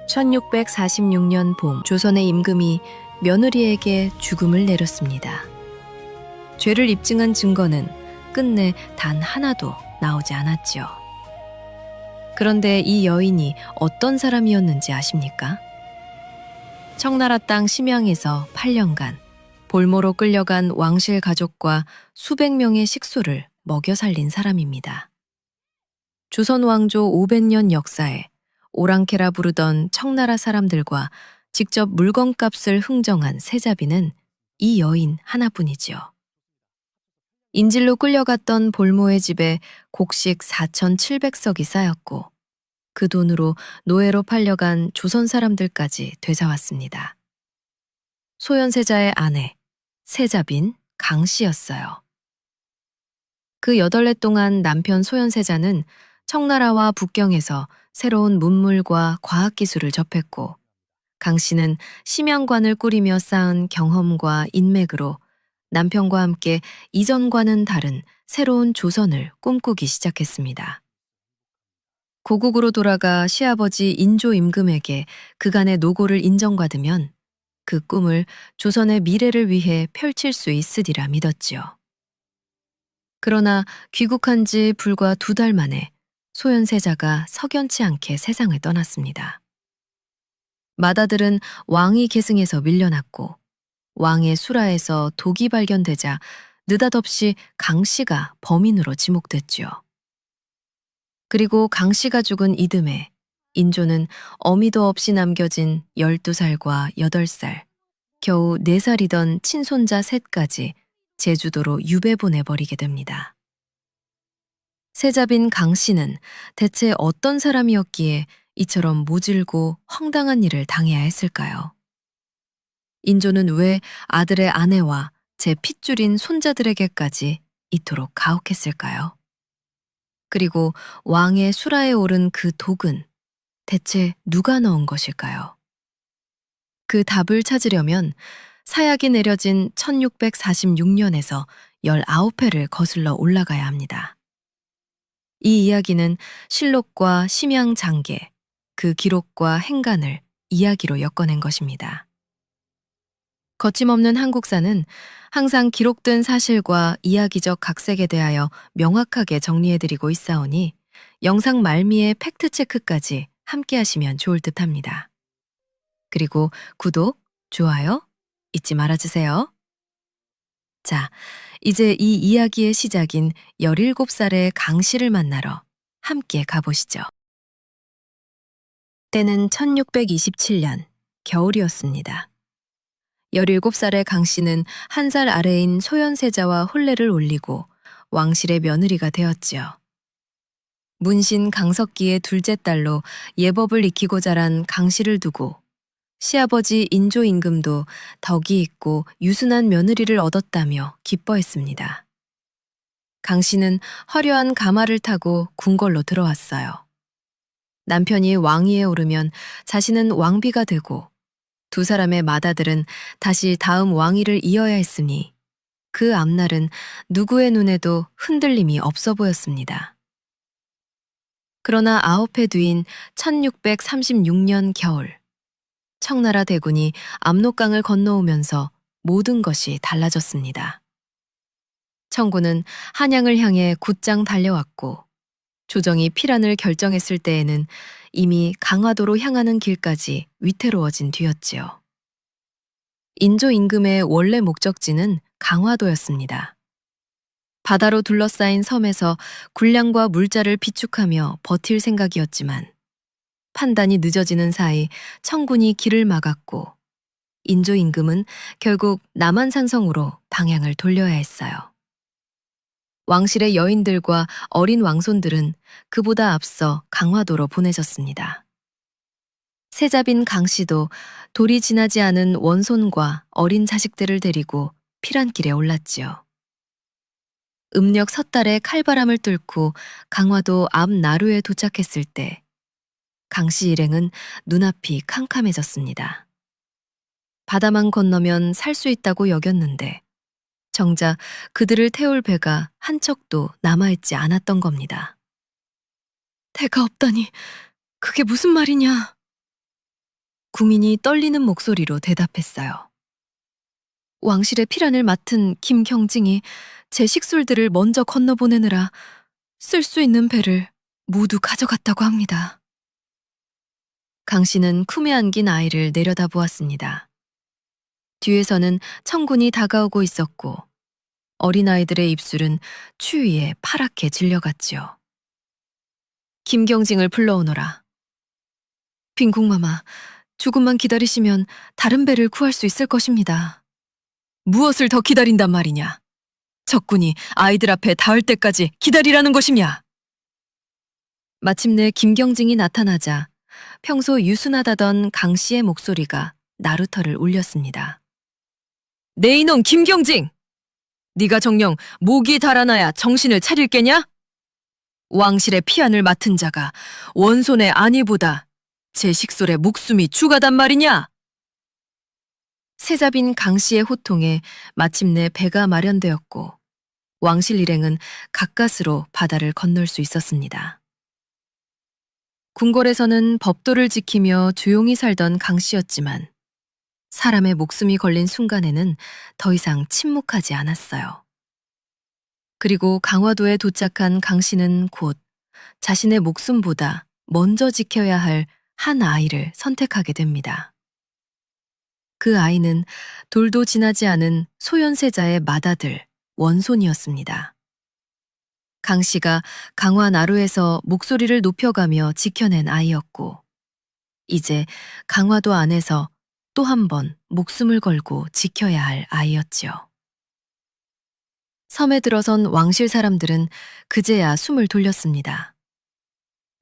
1646년 봄, 조선의 임금이 며느리에게 죽음을 내렸습니다. 죄를 입증한 증거는 끝내 단 하나도 나오지 않았지요. 그런데 이 여인이 어떤 사람이었는지 아십니까? 청나라 땅 심양에서 8년간 볼모로 끌려간 왕실 가족과 수백 명의 식소를 먹여 살린 사람입니다. 조선 왕조 500년 역사에 오랑캐라 부르던 청나라 사람들과 직접 물건값을 흥정한 세자비는 이 여인 하나뿐이지요. 인질로 끌려갔던 볼모의 집에 곡식 4,700석이 쌓였고 그 돈으로 노예로 팔려간 조선 사람들까지 되살았습니다. 소현세자의 아내, 세자빈 강씨였어요. 그 8해 동안 남편 소현세자는 청나라와 북경에서 새로운 문물과 과학기술을 접했고 강씨는 심양관을 꾸리며 쌓은 경험과 인맥으로 남편과 함께 이전과는 다른 새로운 조선을 꿈꾸기 시작했습니다. 고국으로 돌아가 시아버지 인조 임금에게 그간의 노고를 인정받으면 그 꿈을 조선의 미래를 위해 펼칠 수 있으리라 믿었지요. 그러나 귀국한 지 불과 2달 만에 소현세자가 석연치 않게 세상을 떠났습니다. 맏아들은 왕위 계승에서 밀려났고 왕의 수라에서 독이 발견되자 느닷없이 강씨가 범인으로 지목됐지요. 그리고 강씨가 죽은 이듬해 인조는 어미도 없이 남겨진 12살과 8살, 겨우 4살이던 친손자 셋까지 제주도로 유배 보내버리게 됩니다. 세자빈 강씨는 대체 어떤 사람이었기에 이처럼 모질고 황당한 일을 당해야 했을까요? 인조는 왜 아들의 아내와 제 핏줄인 손자들에게까지 이토록 가혹했을까요? 그리고 왕의 수라에 오른 그 독은 대체 누가 넣은 것일까요? 그 답을 찾으려면 사약이 내려진 1646년에서 19회를 거슬러 올라가야 합니다. 이 이야기는 실록과 심양장계, 그 기록과 행간을 이야기로 엮어낸 것입니다. 거침없는 한국사는 항상 기록된 사실과 이야기적 각색에 대하여 명확하게 정리해드리고 있사오니 영상 말미의 팩트체크까지 함께 하시면 좋을 듯합니다. 그리고 구독, 좋아요 잊지 말아주세요. 자, 이제 이 이야기의 시작인 17살의 강씨를 만나러 함께 가보시죠. 때는 1627년 겨울이었습니다. 17살의 강씨는 1살 아래인 소현세자와 혼례를 올리고 왕실의 며느리가 되었지요. 문신 강석기의 둘째 딸로 예법을 익히고 자란 강씨를 두고 시아버지 인조 임금도 덕이 있고 유순한 며느리를 얻었다며 기뻐했습니다. 강씨는 화려한 가마를 타고 궁궐로 들어왔어요. 남편이 왕위에 오르면 자신은 왕비가 되고 2사람의 맏아들은 다시 다음 왕위를 이어야 했으니 그 앞날은 누구의 눈에도 흔들림이 없어 보였습니다. 그러나 9해 뒤인 1636년 겨울, 청나라 대군이 압록강을 건너오면서 모든 것이 달라졌습니다. 청군은 한양을 향해 곧장 달려왔고 조정이 피란을 결정했을 때에는 이미 강화도로 향하는 길까지 위태로워진 뒤였지요. 인조 임금의 원래 목적지는 강화도였습니다. 바다로 둘러싸인 섬에서 군량과 물자를 비축하며 버틸 생각이었지만 판단이 늦어지는 사이 청군이 길을 막았고 인조 임금은 결국 남한산성으로 방향을 돌려야 했어요. 왕실의 여인들과 어린 왕손들은 그보다 앞서 강화도로 보내졌습니다. 세자빈 강씨도 돌이 지나지 않은 원손과 어린 자식들을 데리고 피란길에 올랐지요. 음력 섣달에 칼바람을 뚫고 강화도 앞 나루에 도착했을 때 강씨 일행은 눈앞이 캄캄해졌습니다. 바다만 건너면 살 수 있다고 여겼는데 정작 그들을 태울 배가 한 척도 남아있지 않았던 겁니다. 대가 없다니 그게 무슨 말이냐? 궁인이 떨리는 목소리로 대답했어요. 왕실의 피란을 맡은 김경징이 제 식솔들을 먼저 건너보내느라 쓸 수 있는 배를 모두 가져갔다고 합니다. 강 씨는 품에 안긴 아이를 내려다보았습니다. 뒤에서는 청군이 다가오고 있었고 어린아이들의 입술은 추위에 파랗게 질려갔지요. 김경징을 불러오너라. 빈궁마마, 조금만 기다리시면 다른 배를 구할 수 있을 것입니다. 무엇을 더 기다린단 말이냐? 적군이 아이들 앞에 닿을 때까지 기다리라는 것이냐? 마침내 김경징이 나타나자 평소 유순하다던 강 씨의 목소리가 나루터를 울렸습니다. 내 이놈 김경징! 네가 정녕 목이 달아나야 정신을 차릴 게냐? 왕실의 피안을 맡은 자가 원손의 아니보다 제 식솔의 목숨이 중하단 말이냐? 세자빈 강 씨의 호통에 마침내 배가 마련되었고 왕실 일행은 가까스로 바다를 건널 수 있었습니다. 궁궐에서는 법도를 지키며 조용히 살던 강 씨였지만 사람의 목숨이 걸린 순간에는 더 이상 침묵하지 않았어요. 그리고 강화도에 도착한 강 씨는 곧 자신의 목숨보다 먼저 지켜야 할 한 아이를 선택하게 됩니다. 그 아이는 돌도 지나지 않은 소현세자의 맏아들 원손이었습니다. 강 씨가 강화 나루에서 목소리를 높여가며 지켜낸 아이였고 이제 강화도 안에서 또 한 번 목숨을 걸고 지켜야 할 아이였지요. 섬에 들어선 왕실 사람들은 그제야 숨을 돌렸습니다.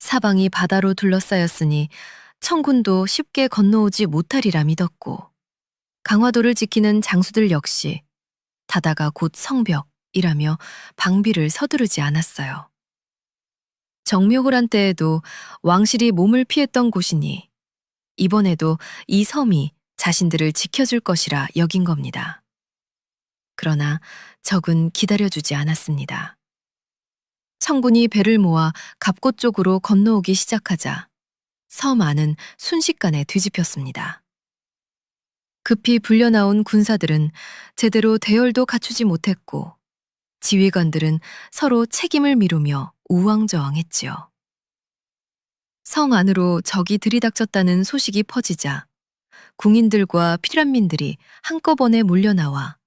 사방이 바다로 둘러싸였으니 청군도 쉽게 건너오지 못하리라 믿었고 강화도를 지키는 장수들 역시 바다가 곧 성벽이라며 방비를 서두르지 않았어요. 정묘호란 때에도 왕실이 몸을 피했던 곳이니 이번에도 이 섬이 자신들을 지켜줄 것이라 여긴 겁니다. 그러나 적은 기다려주지 않았습니다. 청군이 배를 모아 갑곶 쪽으로 건너오기 시작하자 섬 안은 순식간에 뒤집혔습니다. 급히 불려나온 군사들은 제대로 대열도 갖추지 못했고 지휘관들은 서로 책임을 미루며 우왕좌왕했지요. 성 안으로 적이 들이닥쳤다는 소식이 퍼지자 궁인들과 피란민들이 한꺼번에 몰려나와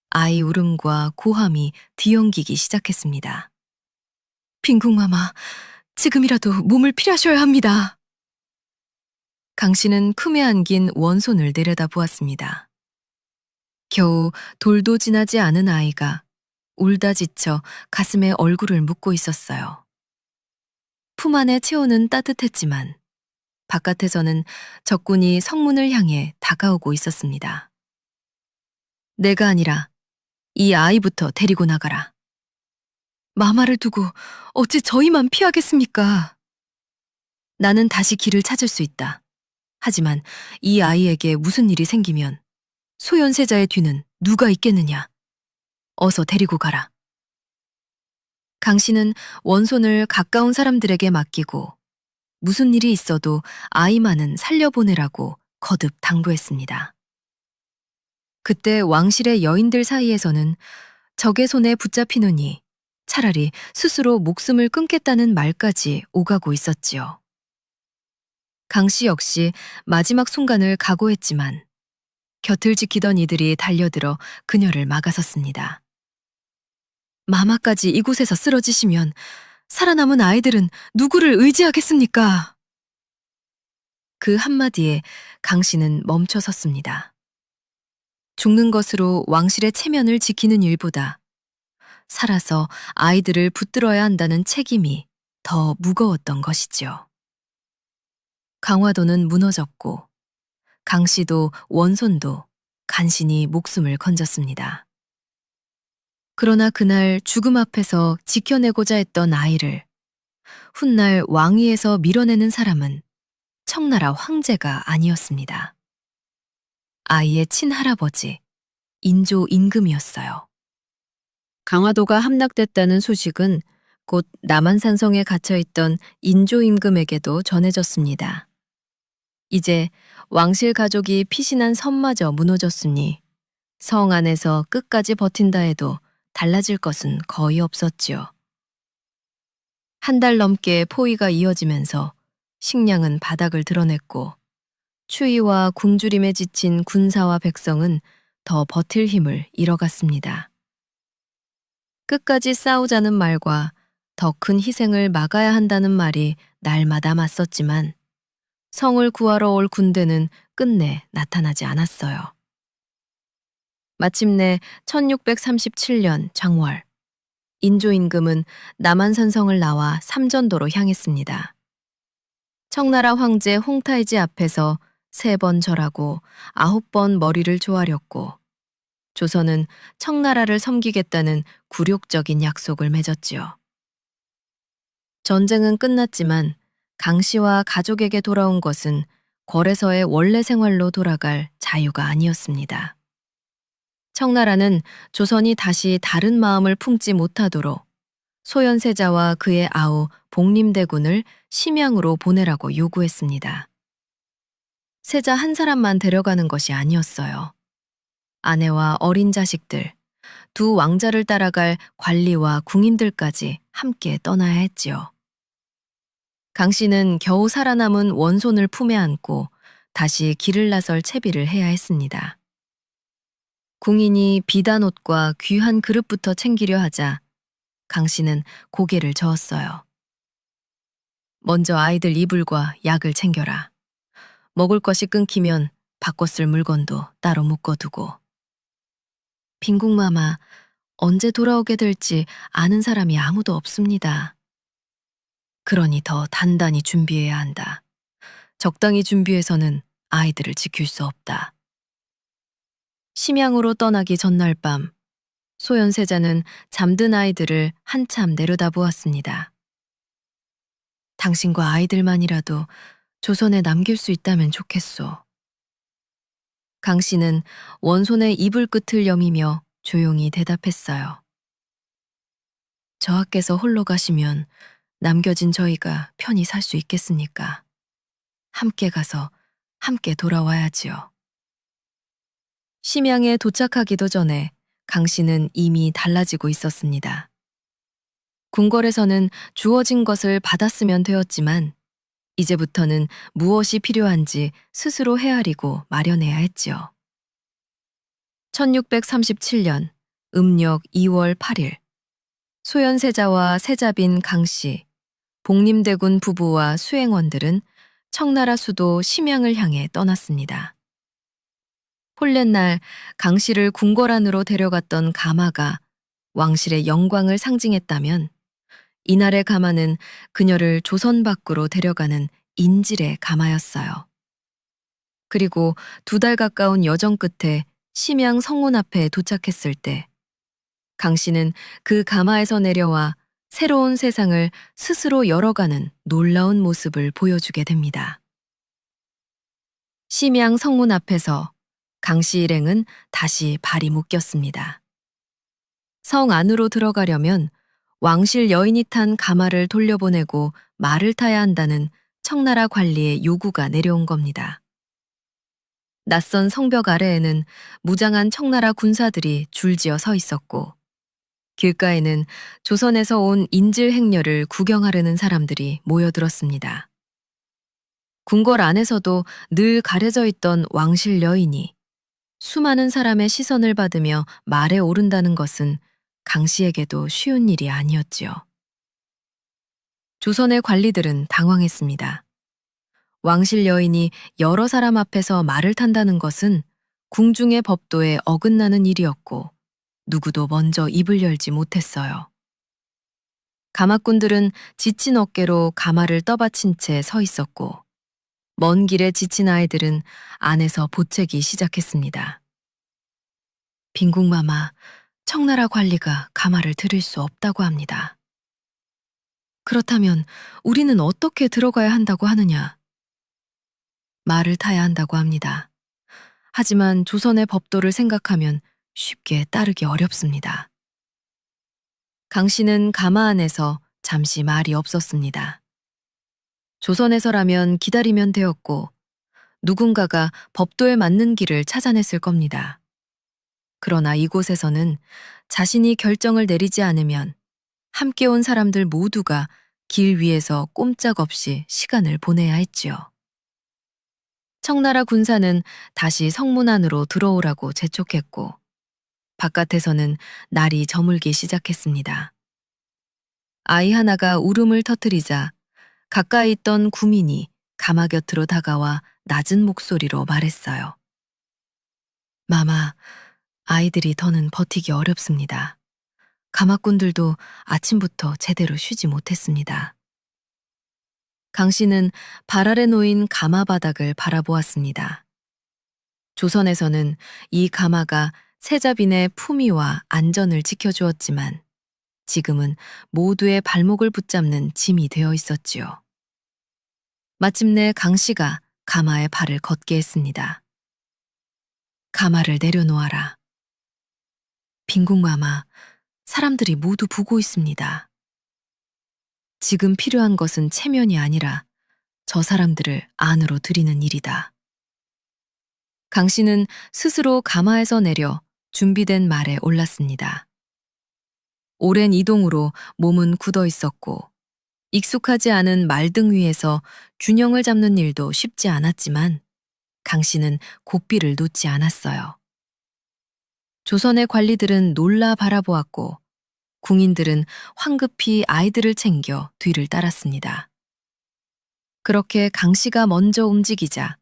아이 울음과 고함이 뒤엉기기 시작했습니다. 빈궁마마, 지금이라도 몸을 피하셔야 합니다. 강 씨는 품에 안긴 원손을 내려다보았습니다. 겨우 돌도 지나지 않은 아이가 울다 지쳐 가슴에 얼굴을 묻고 있었어요. 품 안의 체온은 따뜻했지만 바깥에서는 적군이 성문을 향해 다가오고 있었습니다. 내가 아니라 이 아이부터 데리고 나가라. 마마를 두고 어찌 저희만 피하겠습니까? 나는 다시 길을 찾을 수 있다. 하지만 이 아이에게 무슨 일이 생기면 소현세자의 뒤는 누가 있겠느냐? 어서 데리고 가라. 강 씨는 원손을 가까운 사람들에게 맡기고 무슨 일이 있어도 아이만은 살려보내라고 거듭 당부했습니다. 그때 왕실의 여인들 사이에서는 적의 손에 붙잡히느니 차라리 스스로 목숨을 끊겠다는 말까지 오가고 있었지요. 강 씨 역시 마지막 순간을 각오했지만 곁을 지키던 이들이 달려들어 그녀를 막아섰습니다. 마마까지 이곳에서 쓰러지시면 살아남은 아이들은 누구를 의지하겠습니까? 그 한마디에 강 씨는 멈춰 섰습니다. 죽는 것으로 왕실의 체면을 지키는 일보다 살아서 아이들을 붙들어야 한다는 책임이 더 무거웠던 것이지요. 강화도는 무너졌고 강 씨도 원손도 간신히 목숨을 건졌습니다. 그러나 그날 죽음 앞에서 지켜내고자 했던 아이를 훗날 왕위에서 밀어내는 사람은 청나라 황제가 아니었습니다. 아이의 친할아버지 인조 임금이었어요. 강화도가 함락됐다는 소식은 곧 남한산성에 갇혀있던 인조 임금에게도 전해졌습니다. 이제 왕실 가족이 피신한 섬마저 무너졌으니 성 안에서 끝까지 버틴다 해도 달라질 것은 거의 없었지요. 한 달 넘게 포위가 이어지면서 식량은 바닥을 드러냈고 추위와 굶주림에 지친 군사와 백성은 더 버틸 힘을 잃어갔습니다. 끝까지 싸우자는 말과 더 큰 희생을 막아야 한다는 말이 날마다 맞섰지만 성을 구하러 올 군대는 끝내 나타나지 않았어요. 마침내 1637년 장월, 인조임금은 남한산성을 나와 삼전도로 향했습니다. 청나라 황제 홍타이지 앞에서 3번 절하고 9번 머리를 조아렸고 조선은 청나라를 섬기겠다는 굴욕적인 약속을 맺었지요. 전쟁은 끝났지만 강씨와 가족에게 돌아온 것은 궐에서의 원래 생활로 돌아갈 자유가 아니었습니다. 청나라는 조선이 다시 다른 마음을 품지 못하도록 소현세자와 그의 아우 복림대군을 심양으로 보내라고 요구했습니다. 세자 한 사람만 데려가는 것이 아니었어요. 아내와 어린 자식들, 2 왕자를 따라갈 관리와 궁인들까지 함께 떠나야 했지요. 강씨는 겨우 살아남은 원손을 품에 안고 다시 길을 나설 채비를 해야 했습니다. 궁인이 비단 옷과 귀한 그릇부터 챙기려 하자 강씨는 고개를 저었어요. 먼저 아이들 이불과 약을 챙겨라. 먹을 것이 끊기면 바꿔 쓸 물건도 따로 묶어두고. 빈궁마마, 언제 돌아오게 될지 아는 사람이 아무도 없습니다. 그러니 더 단단히 준비해야 한다. 적당히 준비해서는 아이들을 지킬 수 없다. 심양으로 떠나기 전날 밤, 소현세자는 잠든 아이들을 한참 내려다보았습니다. 당신과 아이들만이라도 조선에 남길 수 있다면 좋겠소. 강씨는 원손의 이불 끝을 여미며 조용히 대답했어요. 저하께서 홀로 가시면 남겨진 저희가 편히 살 수 있겠습니까? 함께 가서 함께 돌아와야지요. 심양에 도착하기도 전에 강씨는 이미 달라지고 있었습니다. 궁궐에서는 주어진 것을 받았으면 되었지만 이제부터는 무엇이 필요한지 스스로 헤아리고 마련해야 했지요. 1637년 음력 2월 8일 소현세자와 세자빈 강씨, 복림대군 부부와 수행원들은 청나라 수도 심양을 향해 떠났습니다. 홀렛날 강씨를 궁궐 안으로 데려갔던 가마가 왕실의 영광을 상징했다면 이날의 가마는 그녀를 조선 밖으로 데려가는 인질의 가마였어요. 그리고 2달 가까운 여정 끝에 심양 성문 앞에 도착했을 때 강씨는 그 가마에서 내려와 새로운 세상을 스스로 열어가는 놀라운 모습을 보여주게 됩니다. 심양 성문 앞에서 강씨 일행은 다시 발이 묶였습니다. 성 안으로 들어가려면 왕실 여인이 탄 가마를 돌려보내고 말을 타야 한다는 청나라 관리의 요구가 내려온 겁니다. 낯선 성벽 아래에는 무장한 청나라 군사들이 줄지어 서 있었고 길가에는 조선에서 온 인질 행렬을 구경하려는 사람들이 모여들었습니다. 궁궐 안에서도 늘 가려져 있던 왕실 여인이 수많은 사람의 시선을 받으며 말에 오른다는 것은 강씨에게도 쉬운 일이 아니었지요. 조선의 관리들은 당황했습니다. 왕실 여인이 여러 사람 앞에서 말을 탄다는 것은 궁중의 법도에 어긋나는 일이었고 누구도 먼저 입을 열지 못했어요. 가마꾼들은 지친 어깨로 가마를 떠받친 채 서 있었고 먼 길에 지친 아이들은 안에서 보채기 시작했습니다. 빈궁마마, 청나라 관리가 가마를 들일 수 없다고 합니다. 그렇다면 우리는 어떻게 들어가야 한다고 하느냐? 말을 타야 한다고 합니다. 하지만 조선의 법도를 생각하면 쉽게 따르기 어렵습니다. 강씨는 가마 안에서 잠시 말이 없었습니다. 조선에서라면 기다리면 되었고 누군가가 법도에 맞는 길을 찾아냈을 겁니다. 그러나 이곳에서는 자신이 결정을 내리지 않으면 함께 온 사람들 모두가 길 위에서 꼼짝없이 시간을 보내야 했지요. 청나라 군사는 다시 성문 안으로 들어오라고 재촉했고, 바깥에서는 날이 저물기 시작했습니다. 아이 하나가 울음을 터뜨리자 가까이 있던 구민이 가마 곁으로 다가와 낮은 목소리로 말했어요. 마마, 아이들이 더는 버티기 어렵습니다. 가마꾼들도 아침부터 제대로 쉬지 못했습니다. 강 씨는 발 아래 놓인 가마 바닥을 바라보았습니다. 조선에서는 이 가마가 세자빈의 품위와 안전을 지켜주었지만 지금은 모두의 발목을 붙잡는 짐이 되어 있었지요. 마침내 강 씨가 가마에 발을 걷게 했습니다. 가마를 내려놓아라. 빈궁마마, 사람들이 모두 보고 있습니다. 지금 필요한 것은 체면이 아니라 저 사람들을 안으로 들이는 일이다. 강 씨는 스스로 가마에서 내려 준비된 말에 올랐습니다. 오랜 이동으로 몸은 굳어 있었고 익숙하지 않은 말등 위에서 균형을 잡는 일도 쉽지 않았지만 강 씨는 고삐를 놓지 않았어요. 조선의 관리들은 놀라 바라보았고 궁인들은 황급히 아이들을 챙겨 뒤를 따랐습니다. 그렇게 강 씨가 먼저 움직이자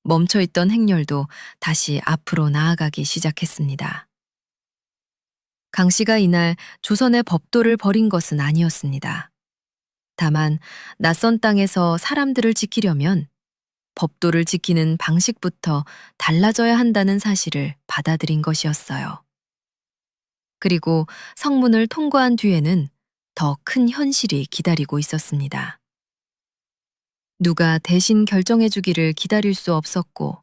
멈춰있던 행렬도 다시 앞으로 나아가기 시작했습니다. 강 씨가 이날 조선의 법도를 버린 것은 아니었습니다. 다만 낯선 땅에서 사람들을 지키려면 법도를 지키는 방식부터 달라져야 한다는 사실을 받아들인 것이었어요. 그리고 성문을 통과한 뒤에는 더 큰 현실이 기다리고 있었습니다. 누가 대신 결정해주기를 기다릴 수 없었고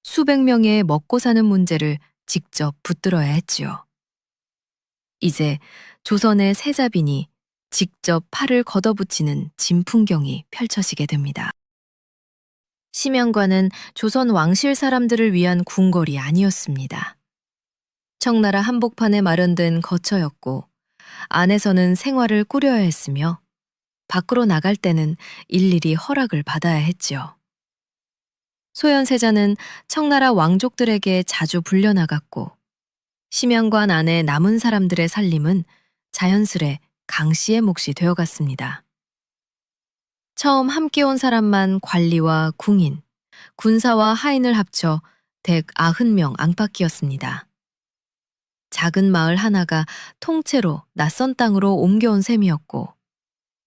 수백 명의 먹고 사는 문제를 직접 붙들어야 했지요. 이제 조선의 세자빈이 직접 팔을 걷어붙이는 진풍경이 펼쳐지게 됩니다. 심양관은 조선 왕실 사람들을 위한 궁궐이 아니었습니다. 청나라 한복판에 마련된 거처였고 안에서는 생활을 꾸려야 했으며 밖으로 나갈 때는 일일이 허락을 받아야 했지요. 소현세자는 청나라 왕족들에게 자주 불려나갔고 심양관 안에 남은 사람들의 살림은 자연스레 강 씨의 몫이 되어갔습니다. 처음 함께 온 사람만 관리와 궁인, 군사와 하인을 합쳐 댁 90명 안팎이었습니다. 작은 마을 하나가 통째로 낯선 땅으로 옮겨온 셈이었고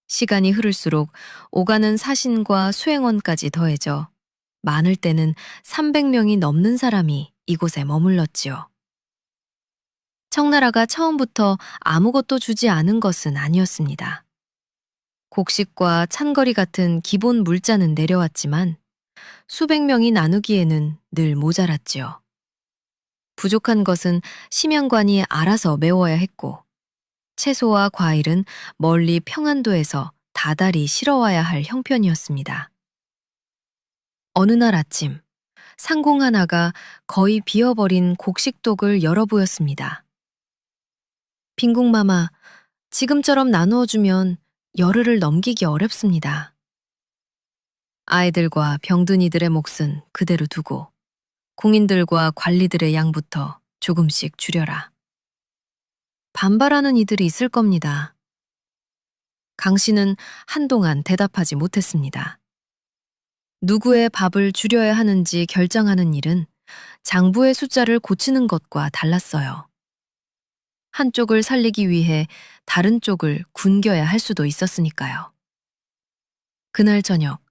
시간이 흐를수록 오가는 사신과 수행원까지 더해져 많을 때는 300명이 넘는 사람이 이곳에 머물렀지요. 청나라가 처음부터 아무것도 주지 않은 것은 아니었습니다. 곡식과 찬거리 같은 기본 물자는 내려왔지만 수백 명이 나누기에는 늘 모자랐지요. 부족한 것은 심양관이 알아서 메워야 했고 채소와 과일은 멀리 평안도에서 다달이 실어와야 할 형편이었습니다. 어느 날 아침 상공 하나가 거의 비어버린 곡식독을 열어 보였습니다. 빈궁마마, 지금처럼 나누어주면 열흘을 넘기기 어렵습니다. 아이들과 병든이들의 몫은 그대로 두고 공인들과 관리들의 양부터 조금씩 줄여라. 반발하는 이들이 있을 겁니다. 강 씨는 한동안 대답하지 못했습니다. 누구의 밥을 줄여야 하는지 결정하는 일은 장부의 숫자를 고치는 것과 달랐어요. 한쪽을 살리기 위해 다른 쪽을 굶겨야 할 수도 있었으니까요. 그날 저녁,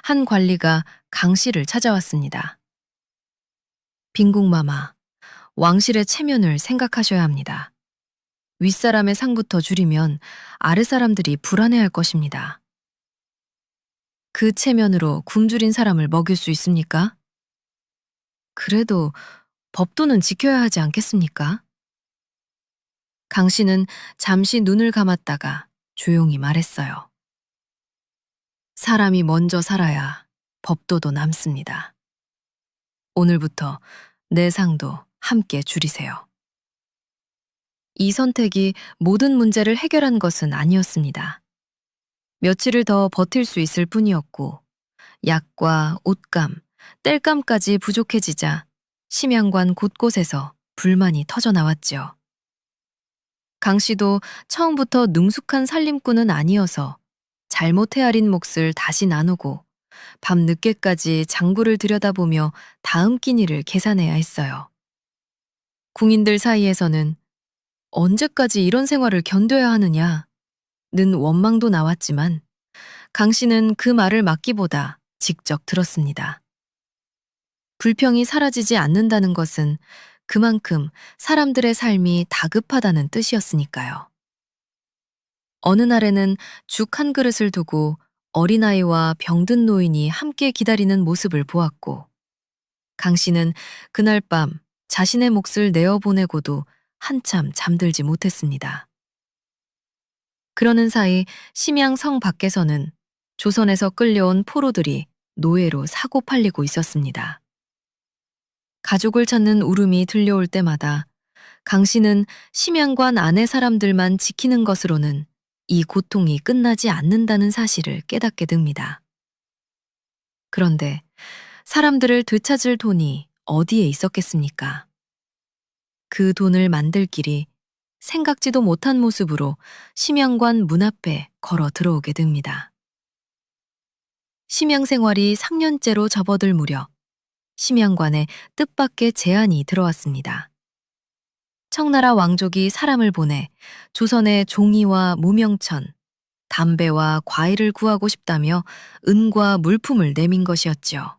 한 관리가 강 씨를 찾아왔습니다. 빈궁마마, 왕실의 체면을 생각하셔야 합니다. 윗사람의 상부터 줄이면 아랫사람들이 불안해할 것입니다. 그 체면으로 굶주린 사람을 먹일 수 있습니까? 그래도 법도는 지켜야 하지 않겠습니까? 강 씨는 잠시 눈을 감았다가 조용히 말했어요. 사람이 먼저 살아야 법도도 남습니다. 오늘부터 내 상도 함께 줄이세요. 이 선택이 모든 문제를 해결한 것은 아니었습니다. 며칠을 더 버틸 수 있을 뿐이었고, 약과 옷감, 땔감까지 부족해지자 심양관 곳곳에서 불만이 터져 나왔지요. 강 씨도 처음부터 능숙한 살림꾼은 아니어서 잘못 헤아린 몫을 다시 나누고 밤 늦게까지 장부를 들여다보며 다음 끼니를 계산해야 했어요. 궁인들 사이에서는 언제까지 이런 생활을 견뎌야 하느냐는 원망도 나왔지만 강 씨는 그 말을 막기보다 직접 들었습니다. 불평이 사라지지 않는다는 것은 그만큼 사람들의 삶이 다급하다는 뜻이었으니까요. 어느 날에는 죽 한 그릇을 두고 어린아이와 병든 노인이 함께 기다리는 모습을 보았고, 강 씨는 그날 밤 자신의 몫을 내어보내고도 한참 잠들지 못했습니다. 그러는 사이 심양 성 밖에서는 조선에서 끌려온 포로들이 노예로 사고 팔리고 있었습니다. 가족을 찾는 울음이 들려올 때마다 강 씨는 심양관 안의 사람들만 지키는 것으로는 이 고통이 끝나지 않는다는 사실을 깨닫게 됩니다. 그런데 사람들을 되찾을 돈이 어디에 있었겠습니까? 그 돈을 만들 길이 생각지도 못한 모습으로 심양관 문 앞에 걸어 들어오게 됩니다. 심양 생활이 3년째로 접어들 무렵 심양관에 뜻밖의 제안이 들어왔습니다. 청나라 왕족이 사람을 보내 조선의 종이와 무명천, 담배와 과일을 구하고 싶다며 은과 물품을 내민 것이었지요.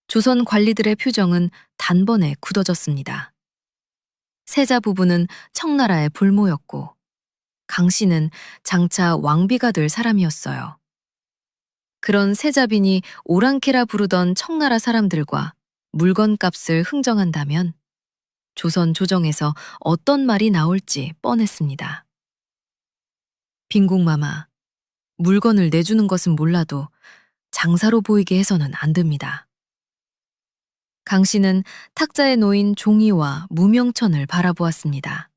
조선 관리들의 표정은 단번에 굳어졌습니다. 세자 부부는 청나라의 볼모였고, 강 씨는 장차 왕비가 될 사람이었어요. 그런 세자빈이 오랑캐라 부르던 청나라 사람들과 물건값을 흥정한다면 조선 조정에서 어떤 말이 나올지 뻔했습니다. 빈궁마마, 물건을 내주는 것은 몰라도 장사로 보이게 해서는 안 됩니다. 강 씨는 탁자에 놓인 종이와 무명천을 바라보았습니다.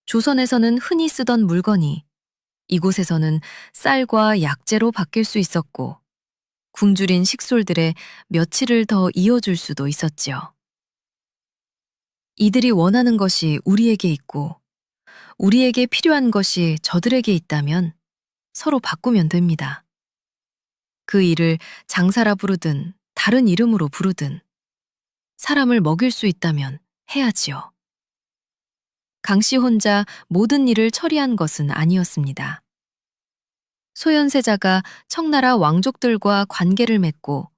조선에서는 흔히 쓰던 물건이 이곳에서는 쌀과 약재로 바뀔 수 있었고, 굶주린 식솔들의 며칠을 더 이어줄 수도 있었지요. 이들이 원하는 것이 우리에게 있고, 우리에게 필요한 것이 저들에게 있다면 서로 바꾸면 됩니다. 그 일을 장사라 부르든 다른 이름으로 부르든 사람을 먹일 수 있다면 해야지요. 강 씨 혼자 모든 일을 처리한 것은 아니었습니다. 소현세자가 청나라 왕족들과 관계를 맺고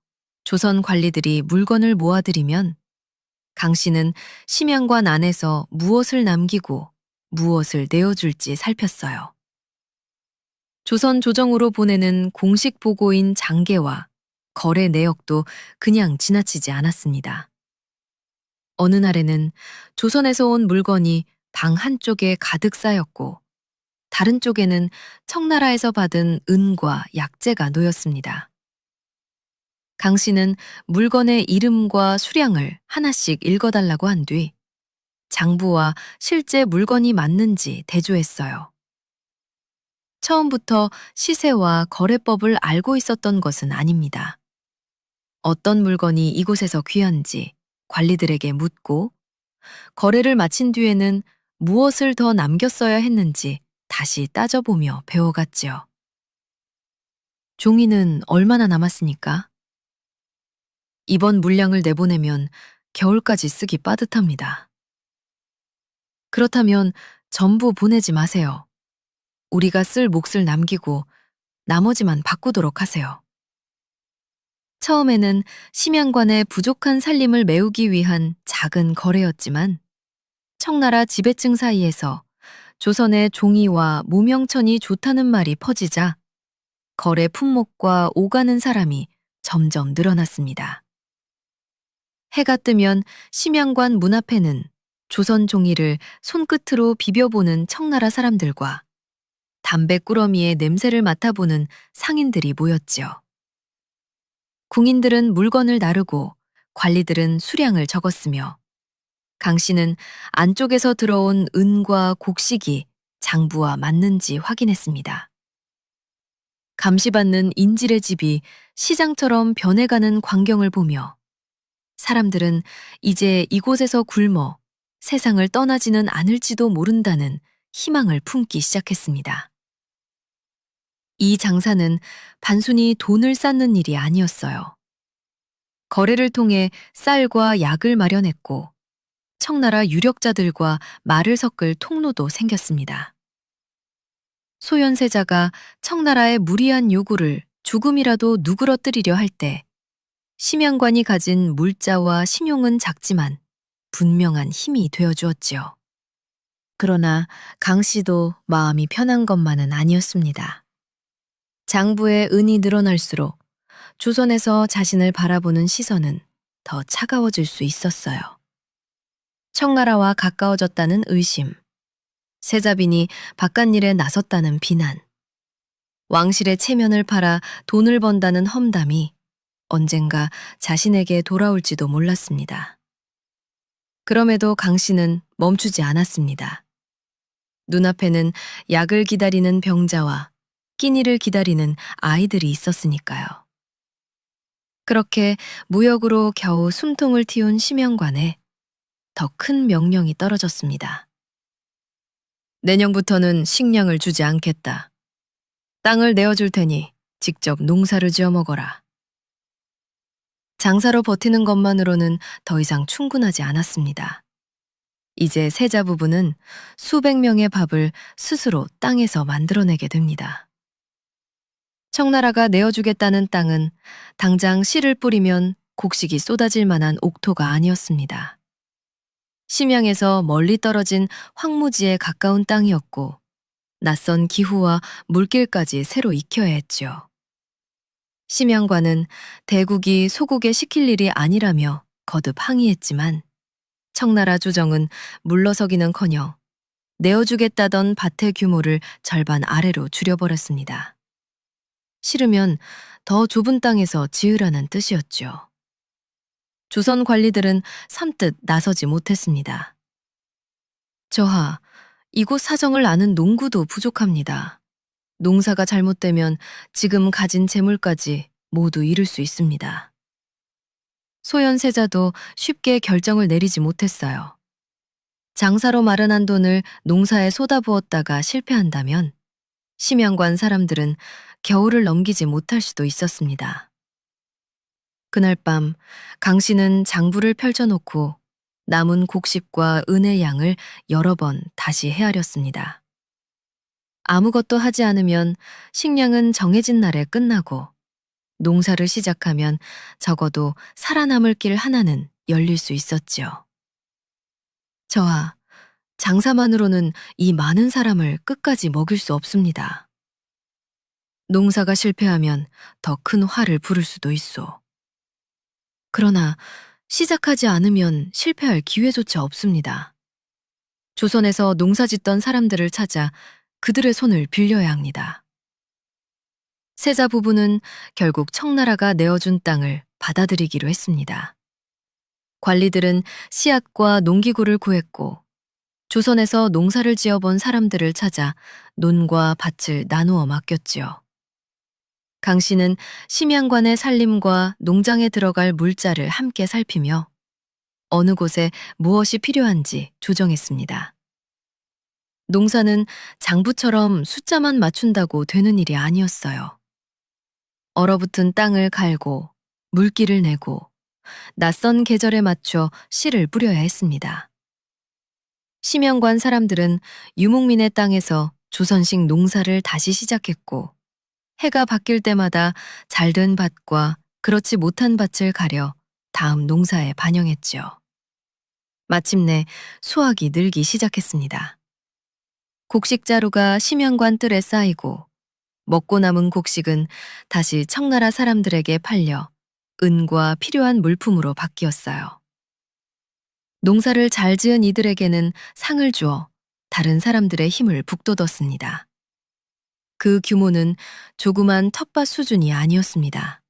조선 관리들이 물건을 모아들이면 강 씨는 심양관 안에서 무엇을 남기고 무엇을 내어줄지 살폈어요. 조선 조정으로 보내는 공식 보고인 장계와 거래 내역도 그냥 지나치지 않았습니다. 어느 날에는 조선에서 온 물건이 방 한쪽에 가득 쌓였고, 다른 쪽에는 청나라에서 받은 은과 약재가 놓였습니다. 강 씨는 물건의 이름과 수량을 하나씩 읽어달라고 한 뒤 장부와 실제 물건이 맞는지 대조했어요. 처음부터 시세와 거래법을 알고 있었던 것은 아닙니다. 어떤 물건이 이곳에서 귀한지 관리들에게 묻고, 거래를 마친 뒤에는 무엇을 더 남겼어야 했는지 다시 따져보며 배워갔지요. 종이는 얼마나 남았습니까? 이번 물량을 내보내면 겨울까지 쓰기 빠듯합니다. 그렇다면 전부 보내지 마세요. 우리가 쓸 몫을 남기고 나머지만 바꾸도록 하세요. 처음에는 심양관의 부족한 살림을 메우기 위한 작은 거래였지만 청나라 지배층 사이에서 조선의 종이와 무명천이 좋다는 말이 퍼지자 거래 품목과 오가는 사람이 점점 늘어났습니다. 해가 뜨면 심양관 문 앞에는 조선 종이를 손끝으로 비벼보는 청나라 사람들과 담배 꾸러미의 냄새를 맡아보는 상인들이 모였지요. 궁인들은 물건을 나르고 관리들은 수량을 적었으며 강 씨는 안쪽에서 들어온 은과 곡식이 장부와 맞는지 확인했습니다. 감시받는 인질의 집이 시장처럼 변해가는 광경을 보며 사람들은 이제 이곳에서 굶어 세상을 떠나지는 않을지도 모른다는 희망을 품기 시작했습니다. 이 장사는 단순히 돈을 쌓는 일이 아니었어요. 거래를 통해 쌀과 약을 마련했고 청나라 유력자들과 말을 섞을 통로도 생겼습니다. 소현세자가 청나라의 무리한 요구를 조금이라도 누그러뜨리려 할 때 심양관이 가진 물자와 신용은 작지만 분명한 힘이 되어 주었지요. 그러나 강 씨도 마음이 편한 것만은 아니었습니다. 장부의 은이 늘어날수록 조선에서 자신을 바라보는 시선은 더 차가워질 수 있었어요. 청나라와 가까워졌다는 의심, 세자빈이 바깥일에 나섰다는 비난, 왕실의 체면을 팔아 돈을 번다는 험담이 언젠가 자신에게 돌아올지도 몰랐습니다. 그럼에도 강 씨는 멈추지 않았습니다. 눈앞에는 약을 기다리는 병자와 끼니를 기다리는 아이들이 있었으니까요. 그렇게 무역으로 겨우 숨통을 틔운 심영관에 더 큰 명령이 떨어졌습니다. 내년부터는 식량을 주지 않겠다. 땅을 내어줄 테니 직접 농사를 지어 먹어라. 장사로 버티는 것만으로는 더 이상 충분하지 않았습니다. 이제 세자 부부는 수백 명의 밥을 스스로 땅에서 만들어내게 됩니다. 청나라가 내어주겠다는 땅은 당장 씨를 뿌리면 곡식이 쏟아질 만한 옥토가 아니었습니다. 심양에서 멀리 떨어진 황무지에 가까운 땅이었고 낯선 기후와 물길까지 새로 익혀야 했죠. 심양관은 대국이 소국에 시킬 일이 아니라며 거듭 항의했지만 청나라 조정은 물러서기는커녕 내어주겠다던 밭의 규모를 절반 아래로 줄여버렸습니다. 싫으면 더 좁은 땅에서 지으라는 뜻이었죠. 조선 관리들은 선뜻 나서지 못했습니다. 저하, 이곳 사정을 아는 농구도 부족합니다. 농사가 잘못되면 지금 가진 재물까지 모두 잃을 수 있습니다. 소현세자도 쉽게 결정을 내리지 못했어요. 장사로 마련한 돈을 농사에 쏟아부었다가 실패한다면 심양관 사람들은 겨울을 넘기지 못할 수도 있었습니다. 그날 밤 강 씨는 장부를 펼쳐놓고 남은 곡식과 은의 양을 여러 번 다시 헤아렸습니다. 아무것도 하지 않으면 식량은 정해진 날에 끝나고 농사를 시작하면 적어도 살아남을 길 하나는 열릴 수 있었지요. 저하, 장사만으로는 이 많은 사람을 끝까지 먹일 수 없습니다. 농사가 실패하면 더 큰 화를 부를 수도 있소. 그러나 시작하지 않으면 실패할 기회조차 없습니다. 조선에서 농사 짓던 사람들을 찾아 그들의 손을 빌려야 합니다. 세자 부부는 결국 청나라가 내어준 땅을 받아들이기로 했습니다. 관리들은 씨앗과 농기구를 구했고 조선에서 농사를 지어본 사람들을 찾아 논과 밭을 나누어 맡겼지요. 강 씨는 심양관의 살림과 농장에 들어갈 물자를 함께 살피며 어느 곳에 무엇이 필요한지 조정했습니다. 농사는 장부처럼 숫자만 맞춘다고 되는 일이 아니었어요. 얼어붙은 땅을 갈고 물기를 내고 낯선 계절에 맞춰 씨를 뿌려야 했습니다. 심양관 사람들은 유목민의 땅에서 조선식 농사를 다시 시작했고 해가 바뀔 때마다 잘된 밭과 그렇지 못한 밭을 가려 다음 농사에 반영했지요. 마침내 수확이 늘기 시작했습니다. 곡식자루가 심양관 뜰에 쌓이고 먹고 남은 곡식은 다시 청나라 사람들에게 팔려 은과 필요한 물품으로 바뀌었어요. 농사를 잘 지은 이들에게는 상을 주어 다른 사람들의 힘을 북돋웠습니다. 그 규모는 조그만 텃밭 수준이 아니었습니다.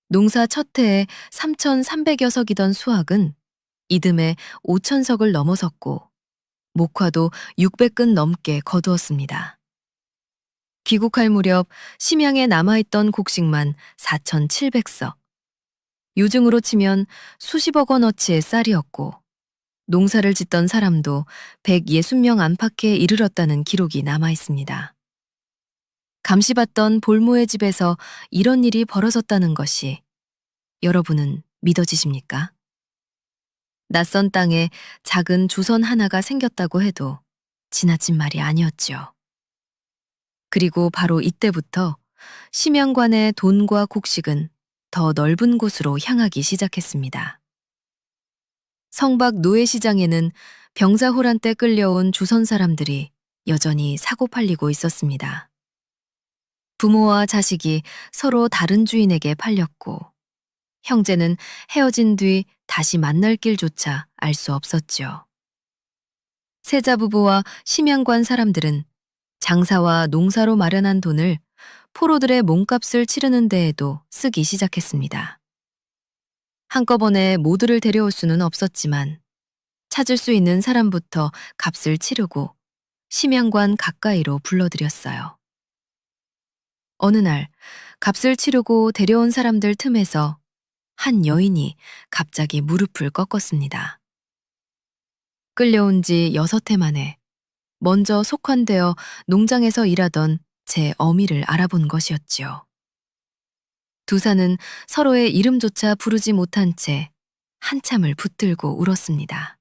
농사 첫 해에 3,300여 석이던 수확은 이듬해 5,000석을 넘어섰고 목화도 600근 넘게 거두었습니다. 귀국할 무렵 심양에 남아있던 곡식만 4,700석. 요즘으로 치면 수십억 원어치의 쌀이었고 농사를 짓던 사람도 160명 안팎에 이르렀다는 기록이 남아있습니다. 감시받던 볼모의 집에서 이런 일이 벌어졌다는 것이 여러분은 믿어지십니까? 낯선 땅에 작은 주선 하나가 생겼다고 해도 지나친 말이 아니었지요. 그리고 바로 이때부터 심양관의 돈과 곡식은 더 넓은 곳으로 향하기 시작했습니다. 성박 노예시장에는 병자호란 때 끌려온 주선 사람들이 여전히 사고 팔리고 있었습니다. 부모와 자식이 서로 다른 주인에게 팔렸고 형제는 헤어진 뒤 다시 만날 길조차 알 수 없었지요. 세자 부부와 심양관 사람들은 장사와 농사로 마련한 돈을 포로들의 몸값을 치르는 데에도 쓰기 시작했습니다. 한꺼번에 모두를 데려올 수는 없었지만 찾을 수 있는 사람부터 값을 치르고 심양관 가까이로 불러들였어요. 어느 날 값을 치르고 데려온 사람들 틈에서 한 여인이 갑자기 무릎을 꺾었습니다. 끌려온 지 6해 만에 먼저 속환되어 농장에서 일하던 제 어미를 알아본 것이었지요. 두 사는 서로의 이름조차 부르지 못한 채 한참을 붙들고 울었습니다.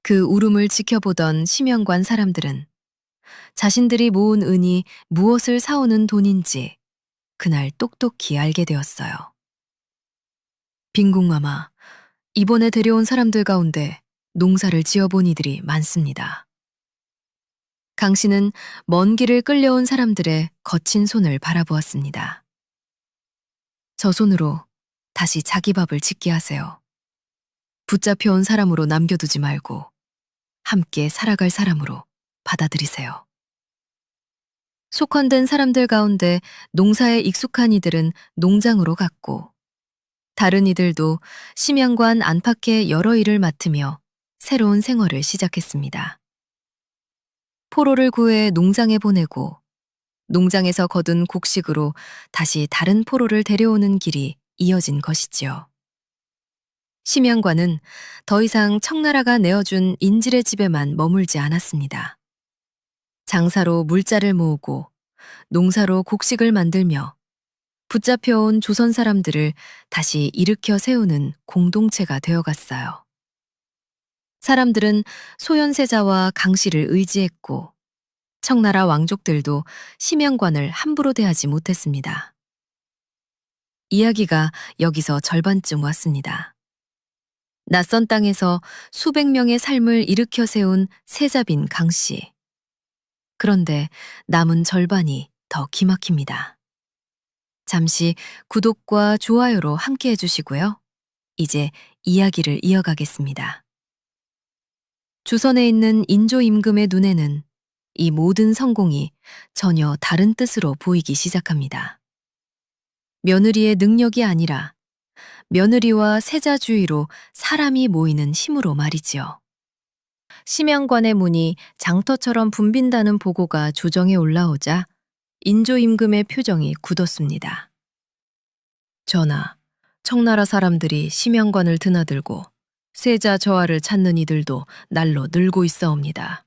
그 울음을 지켜보던 심영관 사람들은 자신들이 모은 은이 무엇을 사오는 돈인지 그날 똑똑히 알게 되었어요. 빈궁마마, 이번에 데려온 사람들 가운데 농사를 지어본 이들이 많습니다. 강 씨는 먼 길을 끌려온 사람들의 거친 손을 바라보았습니다. 저 손으로 다시 자기 밥을 짓게 하세요. 붙잡혀온 사람으로 남겨두지 말고 함께 살아갈 사람으로 받아들이세요. 속헌된 사람들 가운데 농사에 익숙한 이들은 농장으로 갔고 다른 이들도 심양관 안팎의 여러 일을 맡으며 새로운 생활을 시작했습니다. 포로를 구해 농장에 보내고 농장에서 거둔 곡식으로 다시 다른 포로를 데려오는 길이 이어진 것이지요. 심양관은 더 이상 청나라가 내어준 인질의 집에만 머물지 않았습니다. 장사로 물자를 모으고 농사로 곡식을 만들며 붙잡혀온 조선 사람들을 다시 일으켜 세우는 공동체가 되어갔어요. 사람들은 소현세자와 강씨를 의지했고 청나라 왕족들도 심양관을 함부로 대하지 못했습니다. 이야기가 여기서 절반쯤 왔습니다. 낯선 땅에서 수백 명의 삶을 일으켜 세운 세자빈 강씨. 그런데 남은 절반이 더 기막힙니다. 잠시 구독과 좋아요로 함께 해주시고요. 이제 이야기를 이어가겠습니다. 주선에 있는 인조 임금의 눈에는 이 모든 성공이 전혀 다른 뜻으로 보이기 시작합니다. 며느리의 능력이 아니라 며느리와 세자주의로 사람이 모이는 힘으로 말이지요. 심양관의 문이 장터처럼 붐빈다는 보고가 조정에 올라오자 인조 임금의 표정이 굳었습니다. 전하, 청나라 사람들이 심양관을 드나들고 세자 저하를 찾는 이들도 날로 늘고 있사옵니다.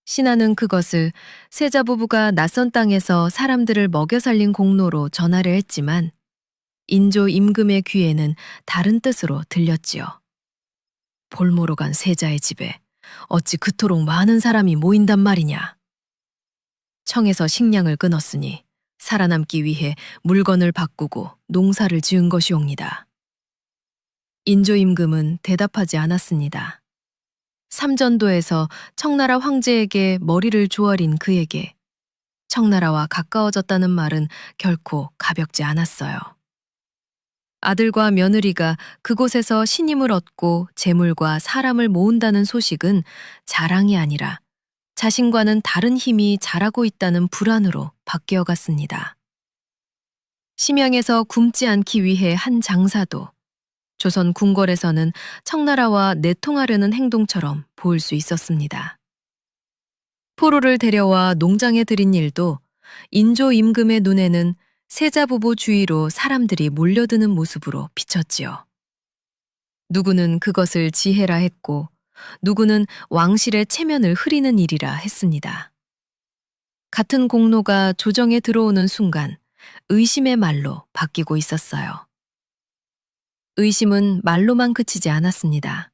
신하는 그것을 세자 부부가 낯선 땅에서 사람들을 먹여 살린 공로로 전하려 했지만 인조 임금의 귀에는 다른 뜻으로 들렸지요. 볼모로 간 세자의 집에 어찌 그토록 많은 사람이 모인단 말이냐. 청에서 식량을 끊었으니 살아남기 위해 물건을 바꾸고 농사를 지은 것이옵니다. 인조 임금은 대답하지 않았습니다. 삼전도에서 청나라 황제에게 머리를 조아린 그에게 청나라와 가까워졌다는 말은 결코 가볍지 않았어요. 아들과 며느리가 그곳에서 신임을 얻고 재물과 사람을 모은다는 소식은 자랑이 아니라 자신과는 다른 힘이 자라고 있다는 불안으로 바뀌어 갔습니다. 심양에서 굶지 않기 위해 한 장사도 조선 궁궐에서는 청나라와 내통하려는 행동처럼 보일 수 있었습니다. 포로를 데려와 농장에 들인 일도 인조 임금의 눈에는 세자 부부 주위로 사람들이 몰려드는 모습으로 비쳤지요. 누구는 그것을 지혜라 했고 누구는 왕실의 체면을 흐리는 일이라 했습니다. 같은 공로가 조정에 들어오는 순간 의심의 말로 바뀌고 있었어요. 의심은 말로만 그치지 않았습니다.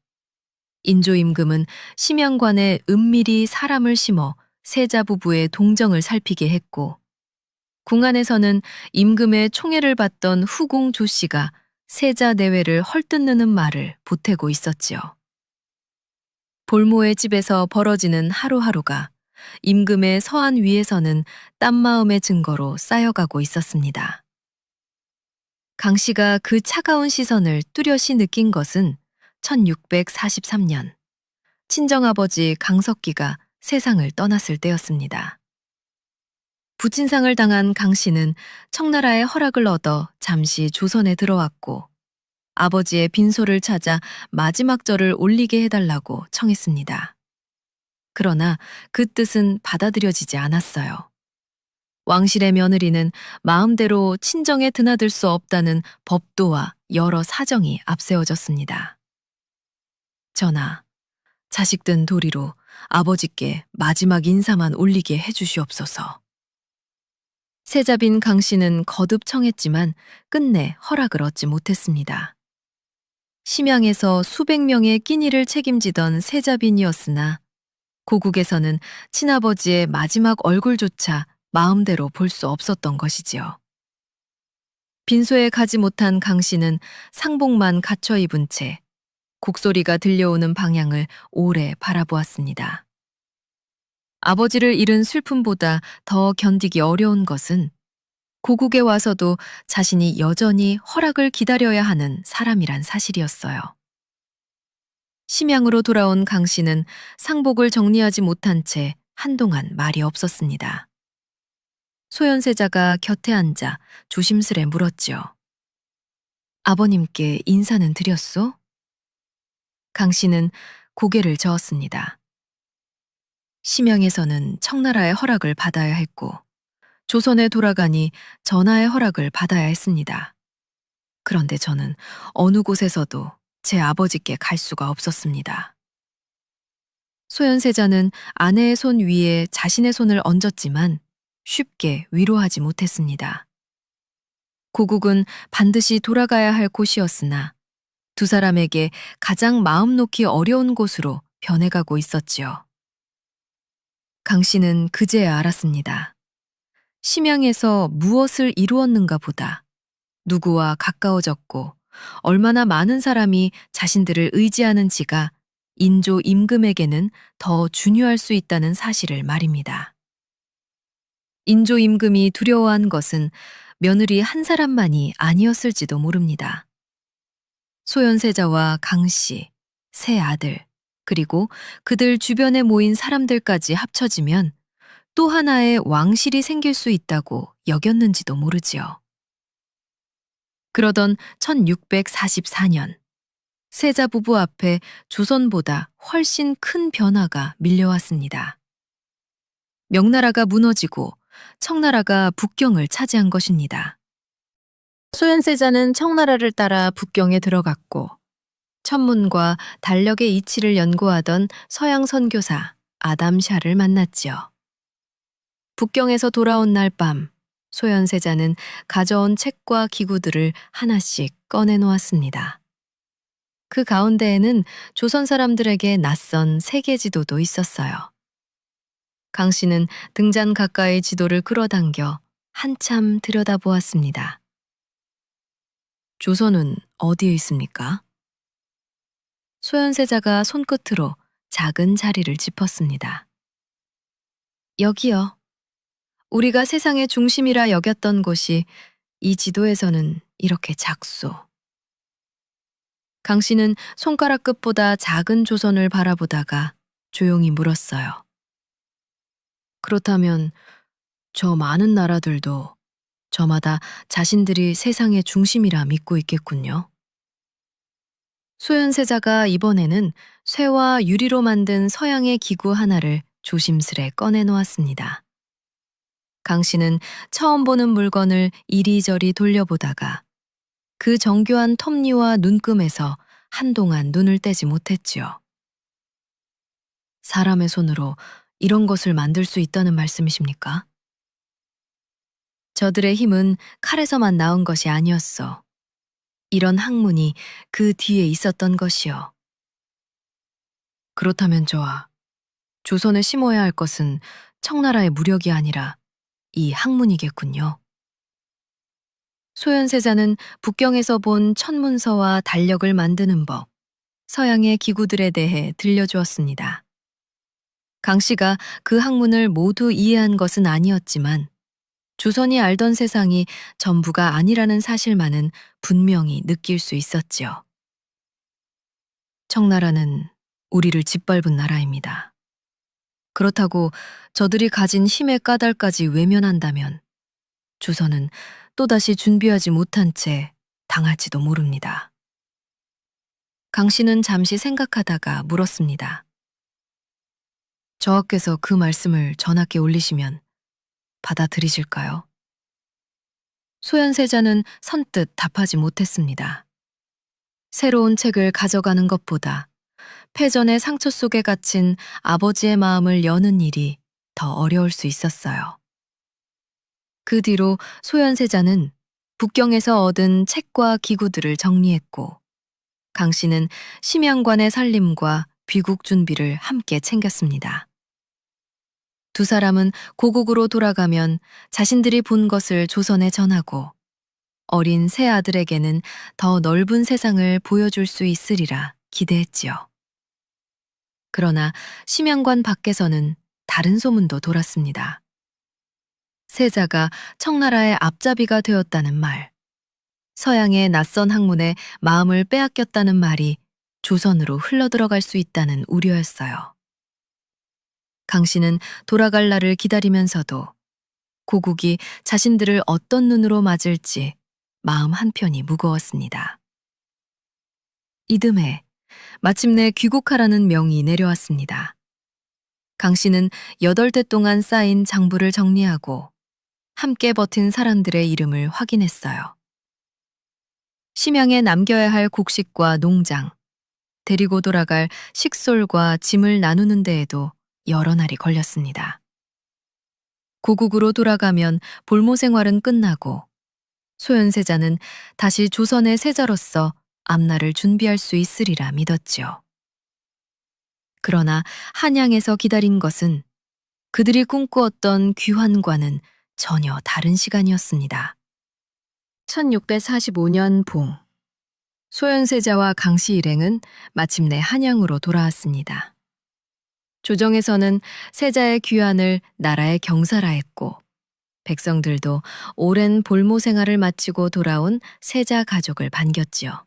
인조 임금은 심양관에 은밀히 사람을 심어 세자 부부의 동정을 살피게 했고 궁 안에서는 임금의 총애를 받던 후궁 조 씨가 세자 내외를 헐뜯는 말을 보태고 있었지요. 볼모의 집에서 벌어지는 하루하루가 임금의 서한 위에서는 딴 마음의 증거로 쌓여가고 있었습니다. 강 씨가 그 차가운 시선을 뚜렷이 느낀 것은 1643년 친정아버지 강석기가 세상을 떠났을 때였습니다. 부친상을 당한 강 씨는 청나라의 허락을 얻어 잠시 조선에 들어왔고 아버지의 빈소를 찾아 마지막 절을 올리게 해달라고 청했습니다. 그러나 그 뜻은 받아들여지지 않았어요. 왕실의 며느리는 마음대로 친정에 드나들 수 없다는 법도와 여러 사정이 앞세워졌습니다. 전하, 자식된 도리로 아버지께 마지막 인사만 올리게 해주시옵소서. 세자빈 강 씨는 거듭 청했지만 끝내 허락을 얻지 못했습니다. 심양에서 수백 명의 끼니를 책임지던 세자빈이었으나 고국에서는 친아버지의 마지막 얼굴조차 마음대로 볼 수 없었던 것이지요. 빈소에 가지 못한 강 씨는 상복만 갖춰 입은 채 곡소리가 들려오는 방향을 오래 바라보았습니다. 아버지를 잃은 슬픔보다 더 견디기 어려운 것은 고국에 와서도 자신이 여전히 허락을 기다려야 하는 사람이란 사실이었어요. 심양으로 돌아온 강 씨는 상복을 정리하지 못한 채 한동안 말이 없었습니다. 소현세자가 곁에 앉아 조심스레 물었지요. 아버님께 인사는 드렸소? 강 씨는 고개를 저었습니다. 심양에서는 청나라의 허락을 받아야 했고 조선에 돌아가니 전하의 허락을 받아야 했습니다. 그런데 저는 어느 곳에서도 제 아버지께 갈 수가 없었습니다. 소현세자는 아내의 손 위에 자신의 손을 얹었지만 쉽게 위로하지 못했습니다. 고국은 반드시 돌아가야 할 곳이었으나 두 사람에게 가장 마음 놓기 어려운 곳으로 변해가고 있었지요. 강 씨는 그제야 알았습니다. 심양에서 무엇을 이루었는가 보다 누구와 가까워졌고 얼마나 많은 사람이 자신들을 의지하는지가 인조 임금에게는 더 중요할 수 있다는 사실을 말입니다. 인조 임금이 두려워한 것은 며느리 한 사람만이 아니었을지도 모릅니다. 소현세자와 강 씨, 세 아들, 그리고 그들 주변에 모인 사람들까지 합쳐지면 또 하나의 왕실이 생길 수 있다고 여겼는지도 모르지요. 그러던 1644년, 세자 부부 앞에 조선보다 훨씬 큰 변화가 밀려왔습니다. 명나라가 무너지고 청나라가 북경을 차지한 것입니다. 소현세자는 청나라를 따라 북경에 들어갔고 천문과 달력의 이치를 연구하던 서양 선교사 아담샤를 만났지요. 북경에서 돌아온 날 밤 소현세자는 가져온 책과 기구들을 하나씩 꺼내놓았습니다. 그 가운데에는 조선 사람들에게 낯선 세계 지도도 있었어요. 강 씨는 등잔 가까이 지도를 끌어당겨 한참 들여다보았습니다. 조선은 어디에 있습니까? 소현세자가 손끝으로 작은 자리를 짚었습니다. 여기요. 우리가 세상의 중심이라 여겼던 곳이 이 지도에서는 이렇게 작소. 강 씨는 손가락 끝보다 작은 조선을 바라보다가 조용히 물었어요. 그렇다면 저 많은 나라들도 저마다 자신들이 세상의 중심이라 믿고 있겠군요. 소현세자가 이번에는 쇠와 유리로 만든 서양의 기구 하나를 조심스레 꺼내 놓았습니다. 강 씨는 처음 보는 물건을 이리저리 돌려보다가 그 정교한 톱니와 눈금에서 한동안 눈을 떼지 못했지요. 사람의 손으로 이런 것을 만들 수 있다는 말씀이십니까? 저들의 힘은 칼에서만 나온 것이 아니었어. 이런 학문이 그 뒤에 있었던 것이요. 그렇다면 좋아. 조선에 심어야 할 것은 청나라의 무력이 아니라 이 학문이겠군요. 소현세자는 북경에서 본 천문서와 달력을 만드는 법, 서양의 기구들에 대해 들려주었습니다. 강 씨가 그 학문을 모두 이해한 것은 아니었지만 조선이 알던 세상이 전부가 아니라는 사실만은 분명히 느낄 수 있었지요. 청나라는 우리를 짓밟은 나라입니다. 그렇다고 저들이 가진 힘의 까닭까지 외면한다면 조선은 또다시 준비하지 못한 채 당할지도 모릅니다. 강 씨는 잠시 생각하다가 물었습니다. 저하께서 그 말씀을 전하께 올리시면 받아들이실까요? 소현세자는 선뜻 답하지 못했습니다. 새로운 책을 가져가는 것보다 패전의 상처 속에 갇힌 아버지의 마음을 여는 일이 더 어려울 수 있었어요. 그 뒤로 소현세자는 북경에서 얻은 책과 기구들을 정리했고 강 씨는 심양관의 살림과 귀국 준비를 함께 챙겼습니다. 두 사람은 고국으로 돌아가면 자신들이 본 것을 조선에 전하고 어린 새 아들에게는 더 넓은 세상을 보여줄 수 있으리라 기대했지요. 그러나 심양관 밖에서는 다른 소문도 돌았습니다. 세자가 청나라의 앞잡이가 되었다는 말, 서양의 낯선 학문에 마음을 빼앗겼다는 말이 조선으로 흘러들어갈 수 있다는 우려였어요. 강 씨는 돌아갈 날을 기다리면서도 고국이 자신들을 어떤 눈으로 맞을지 마음 한편이 무거웠습니다. 이듬해 마침내 귀국하라는 명이 내려왔습니다. 강 씨는 8대 동안 쌓인 장부를 정리하고 함께 버틴 사람들의 이름을 확인했어요. 심양에 남겨야 할 곡식과 농장, 데리고 돌아갈 식솔과 짐을 나누는 데에도 여러 날이 걸렸습니다. 고국으로 돌아가면 볼모 생활은 끝나고 소현세자는 다시 조선의 세자로서 앞날을 준비할 수 있으리라 믿었지요. 그러나 한양에서 기다린 것은 그들이 꿈꾸었던 귀환과는 전혀 다른 시간이었습니다. 1645년 봄, 소현세자와 강씨 일행은 마침내 한양으로 돌아왔습니다. 조정에서는 세자의 귀환을 나라의 경사라 했고 백성들도 오랜 볼모 생활을 마치고 돌아온 세자 가족을 반겼지요.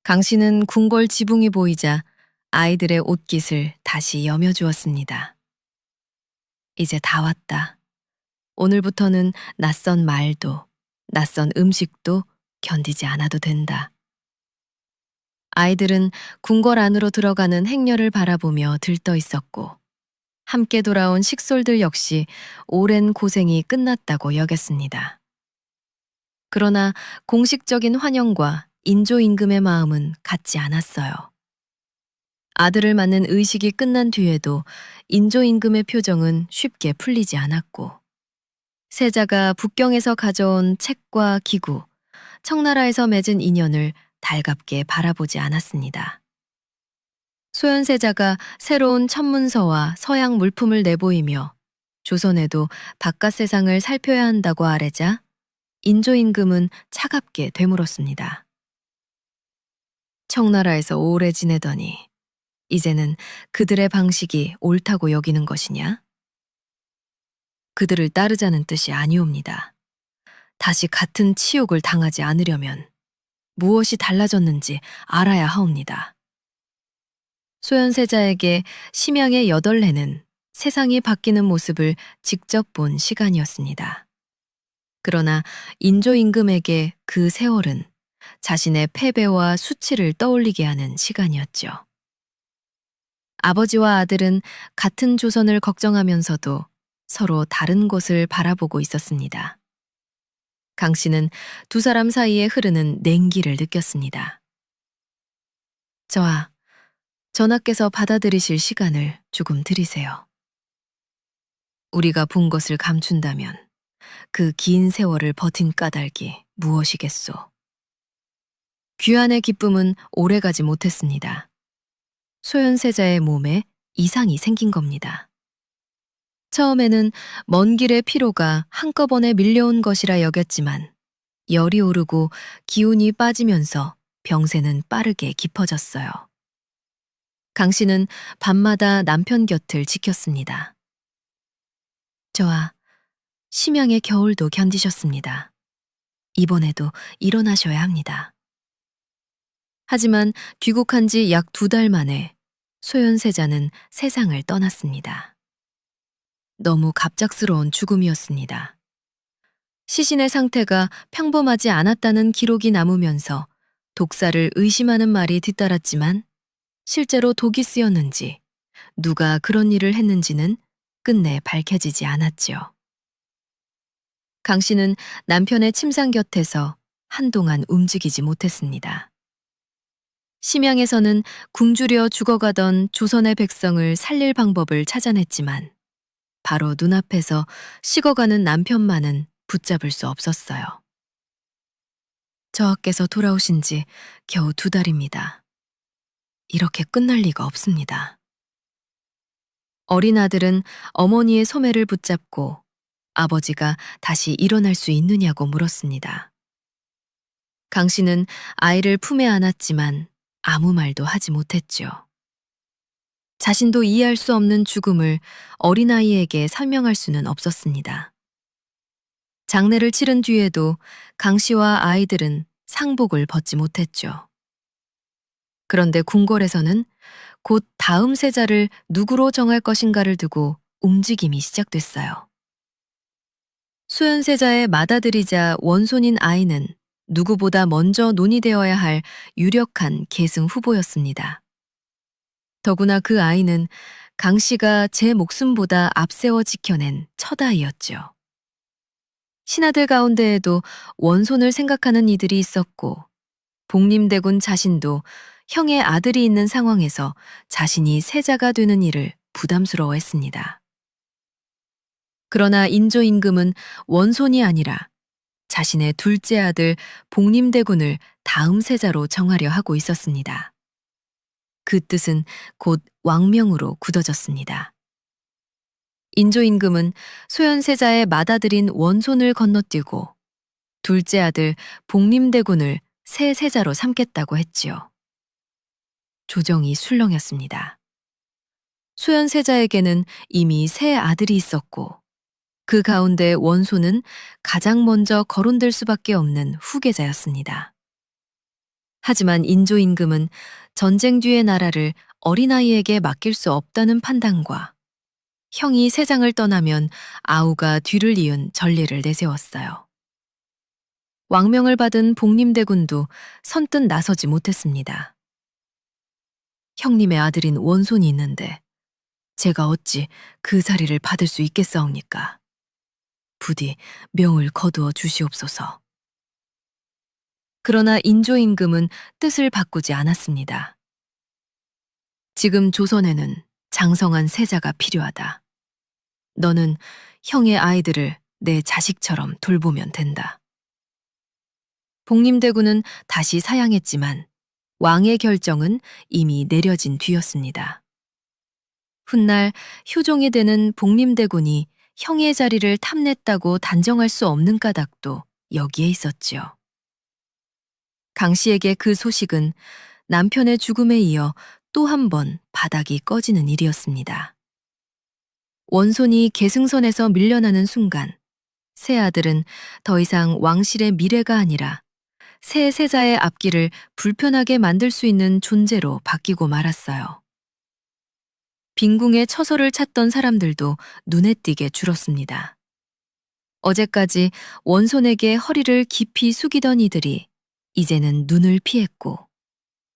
강 씨는 궁궐 지붕이 보이자 아이들의 옷깃을 다시 여며주었습니다. 이제 다 왔다. 오늘부터는 낯선 말도, 낯선 음식도 견디지 않아도 된다. 아이들은 궁궐 안으로 들어가는 행렬을 바라보며 들떠 있었고 함께 돌아온 식솔들 역시 오랜 고생이 끝났다고 여겼습니다. 그러나 공식적인 환영과 인조임금의 마음은 같지 않았어요. 아들을 맞는 의식이 끝난 뒤에도 인조임금의 표정은 쉽게 풀리지 않았고 세자가 북경에서 가져온 책과 기구, 청나라에서 맺은 인연을 달갑게 바라보지 않았습니다. 소현세자가 새로운 천문서와 서양 물품을 내보이며 조선에도 바깥 세상을 살펴야 한다고 아뢰자 인조임금은 차갑게 되물었습니다. 청나라에서 오래 지내더니 이제는 그들의 방식이 옳다고 여기는 것이냐? 그들을 따르자는 뜻이 아니옵니다. 다시 같은 치욕을 당하지 않으려면 무엇이 달라졌는지 알아야 하옵니다. 소현세자에게 심양의 8해는 세상이 바뀌는 모습을 직접 본 시간이었습니다. 그러나 인조 임금에게 그 세월은 자신의 패배와 수치를 떠올리게 하는 시간이었죠. 아버지와 아들은 같은 조선을 걱정하면서도 서로 다른 곳을 바라보고 있었습니다. 강 씨는 두 사람 사이에 흐르는 냉기를 느꼈습니다. 저하, 전하께서 받아들이실 시간을 조금 드리세요. 우리가 본 것을 감춘다면 그 긴 세월을 버틴 까닭이 무엇이겠소? 귀환의 기쁨은 오래가지 못했습니다. 소현세자의 몸에 이상이 생긴 겁니다. 처음에는 먼 길의 피로가 한꺼번에 밀려온 것이라 여겼지만 열이 오르고 기운이 빠지면서 병세는 빠르게 깊어졌어요. 강 씨는 밤마다 남편 곁을 지켰습니다. 저와 심양의 겨울도 견디셨습니다. 이번에도 일어나셔야 합니다. 하지만 귀국한 지 약 2달 만에 소현세자는 세상을 떠났습니다. 너무 갑작스러운 죽음이었습니다. 시신의 상태가 평범하지 않았다는 기록이 남으면서 독사를 의심하는 말이 뒤따랐지만 실제로 독이 쓰였는지 누가 그런 일을 했는지는 끝내 밝혀지지 않았지요. 강 씨는 남편의 침상 곁에서 한동안 움직이지 못했습니다. 심양에서는 굶주려 죽어가던 조선의 백성을 살릴 방법을 찾아냈지만 바로 눈앞에서 식어가는 남편만은 붙잡을 수 없었어요. 저하께서 돌아오신 지 겨우 2달입니다. 이렇게 끝날 리가 없습니다. 어린 아들은 어머니의 소매를 붙잡고 아버지가 다시 일어날 수 있느냐고 물었습니다. 강 씨는 아이를 품에 안았지만 아무 말도 하지 못했죠. 자신도 이해할 수 없는 죽음을 어린아이에게 설명할 수는 없었습니다. 장례를 치른 뒤에도 강 씨와 아이들은 상복을 벗지 못했죠. 그런데 궁궐에서는 곧 다음 세자를 누구로 정할 것인가를 두고 움직임이 시작됐어요. 수연세자의 맏아들이자 원손인 아이는 누구보다 먼저 논의되어야 할 유력한 계승 후보였습니다. 더구나 그 아이는 강 씨가 제 목숨보다 앞세워 지켜낸 첫 아이였죠. 신하들 가운데에도 원손을 생각하는 이들이 있었고 복림대군 자신도 형의 아들이 있는 상황에서 자신이 세자가 되는 일을 부담스러워했습니다. 그러나 인조 임금은 원손이 아니라 자신의 둘째 아들 복림대군을 다음 세자로 정하려 하고 있었습니다. 그 뜻은 곧 왕명으로 굳어졌습니다. 인조 임금은 소현세자의 맏아들인 원손을 건너뛰고 둘째 아들 복림대군을 새 세자로 삼겠다고 했지요. 조정이 술렁였습니다. 소현세자에게는 이미 새 아들이 있었고 그 가운데 원손은 가장 먼저 거론될 수밖에 없는 후계자였습니다. 하지만 인조 임금은 전쟁 뒤의 나라를 어린아이에게 맡길 수 없다는 판단과 형이 세상을 떠나면 아우가 뒤를 이은 전례를 내세웠어요. 왕명을 받은 복림대군도 선뜻 나서지 못했습니다. 형님의 아들인 원손이 있는데 제가 어찌 그 자리를 받을 수 있겠사옵니까? 부디 명을 거두어 주시옵소서. 그러나 인조 임금은 뜻을 바꾸지 않았습니다. 지금 조선에는 장성한 세자가 필요하다. 너는 형의 아이들을 내 자식처럼 돌보면 된다. 복림대군은 다시 사양했지만 왕의 결정은 이미 내려진 뒤였습니다. 훗날 효종이 되는 복림대군이 형의 자리를 탐냈다고 단정할 수 없는 까닭도 여기에 있었지요. 강 씨에게 그 소식은 남편의 죽음에 이어 또 한 번 바닥이 꺼지는 일이었습니다. 원손이 계승선에서 밀려나는 순간 새 아들은 더 이상 왕실의 미래가 아니라 새 세자의 앞길을 불편하게 만들 수 있는 존재로 바뀌고 말았어요. 빈궁의 처소를 찾던 사람들도 눈에 띄게 줄었습니다. 어제까지 원손에게 허리를 깊이 숙이던 이들이 이제는 눈을 피했고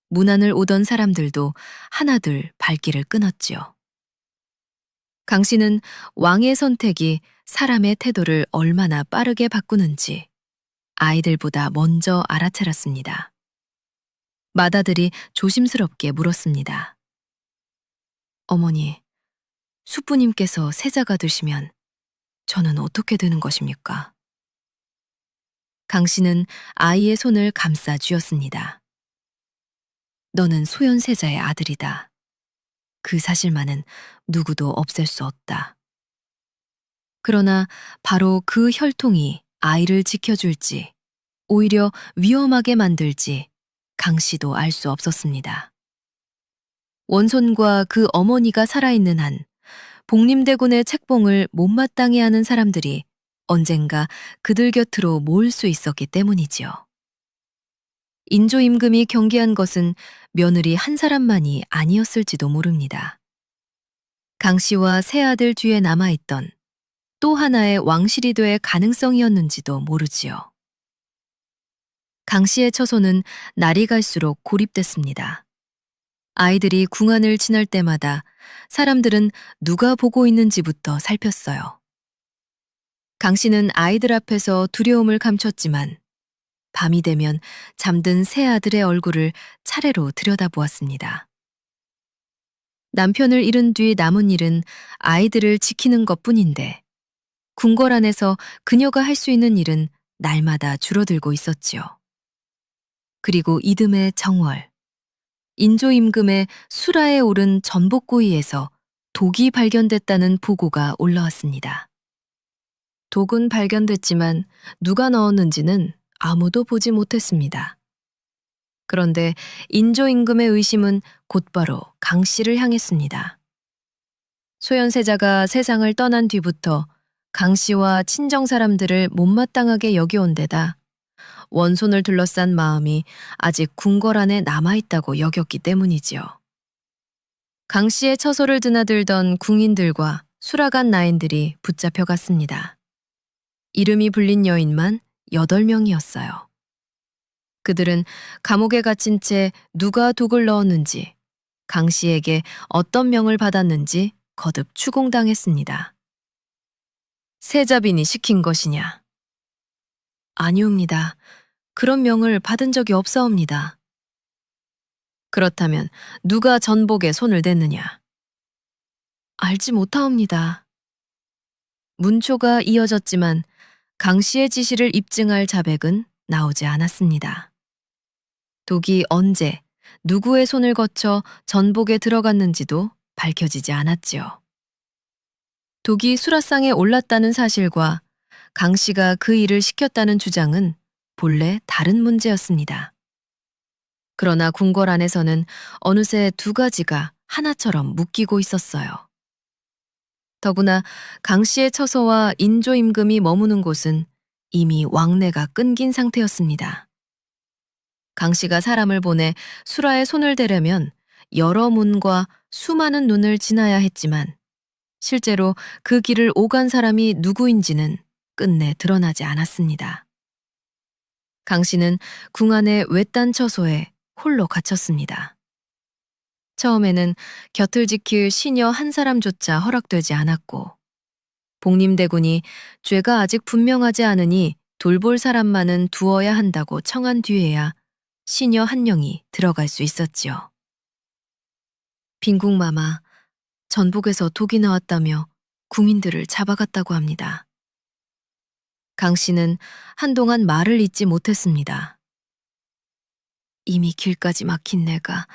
문안을 오던 사람들도 하나둘 발길을 끊었지요. 강 씨는 왕의 선택이 사람의 태도를 얼마나 빠르게 바꾸는지 아이들보다 먼저 알아차렸습니다. 맏아들이 조심스럽게 물었습니다. 어머니, 숙부님께서 세자가 되시면 저는 어떻게 되는 것입니까? 강 씨는 아이의 손을 감싸 쥐었습니다. 너는 소현세자의 아들이다. 그 사실만은 누구도 없앨 수 없다. 그러나 바로 그 혈통이 아이를 지켜줄지 오히려 위험하게 만들지 강 씨도 알 수 없었습니다. 원손과 그 어머니가 살아있는 한 복림대군의 책봉을 못마땅해 하는 사람들이 언젠가 그들 곁으로 모을 수 있었기 때문이지요. 인조임금이 경계한 것은 며느리 한 사람만이 아니었을지도 모릅니다. 강 씨와 새 아들 뒤에 남아있던 또 하나의 왕실이 될 가능성이었는지도 모르지요. 강 씨의 처소는 날이 갈수록 고립됐습니다. 아이들이 궁안을 지날 때마다 사람들은 누가 보고 있는지부터 살폈어요. 강 씨는 아이들 앞에서 두려움을 감췄지만 밤이 되면 잠든 새 아들의 얼굴을 차례로 들여다보았습니다. 남편을 잃은 뒤 남은 일은 아이들을 지키는 것뿐인데 궁궐 안에서 그녀가 할 수 있는 일은 날마다 줄어들고 있었지요. 그리고 이듬해 정월, 인조임금의 수라에 오른 전복구이에서 독이 발견됐다는 보고가 올라왔습니다. 독은 발견됐지만 누가 넣었는지는 아무도 보지 못했습니다. 그런데 인조임금의 의심은 곧바로 강 씨를 향했습니다. 소현세자가 세상을 떠난 뒤부터 강 씨와 친정 사람들을 못마땅하게 여겨온 데다 원손을 둘러싼 마음이 아직 궁궐 안에 남아있다고 여겼기 때문이지요. 강 씨의 처소를 드나들던 궁인들과 수라간 나인들이 붙잡혀갔습니다. 이름이 불린 여인만 8명이었어요. 그들은 감옥에 갇힌 채 누가 독을 넣었는지, 강 씨에게 어떤 명을 받았는지 거듭 추궁당했습니다. 세자빈이 시킨 것이냐? 아니옵니다. 그런 명을 받은 적이 없사옵니다. 그렇다면 누가 전복에 손을 댔느냐? 알지 못하옵니다. 문초가 이어졌지만 강 씨의 지시를 입증할 자백은 나오지 않았습니다. 독이 언제, 누구의 손을 거쳐 전복에 들어갔는지도 밝혀지지 않았지요. 독이 수라상에 올랐다는 사실과 강 씨가 그 일을 시켰다는 주장은 본래 다른 문제였습니다. 그러나 궁궐 안에서는 어느새 두 가지가 하나처럼 묶이고 있었어요. 더구나 강 씨의 처소와 인조임금이 머무는 곳은 이미 왕래가 끊긴 상태였습니다. 강 씨가 사람을 보내 수라에 손을 대려면 여러 문과 수많은 눈을 지나야 했지만 실제로 그 길을 오간 사람이 누구인지는 끝내 드러나지 않았습니다. 강 씨는 궁 안의 외딴 처소에 홀로 갇혔습니다. 처음에는 곁을 지킬 시녀 한 사람조차 허락되지 않았고 복림대군이 죄가 아직 분명하지 않으니 돌볼 사람만은 두어야 한다고 청한 뒤에야 시녀 한 명이 들어갈 수 있었지요. 빈궁마마, 전복에서 독이 나왔다며 궁인들을 잡아갔다고 합니다. 강 씨는 한동안 말을 잇지 못했습니다. 이미 길까지 막힌 내가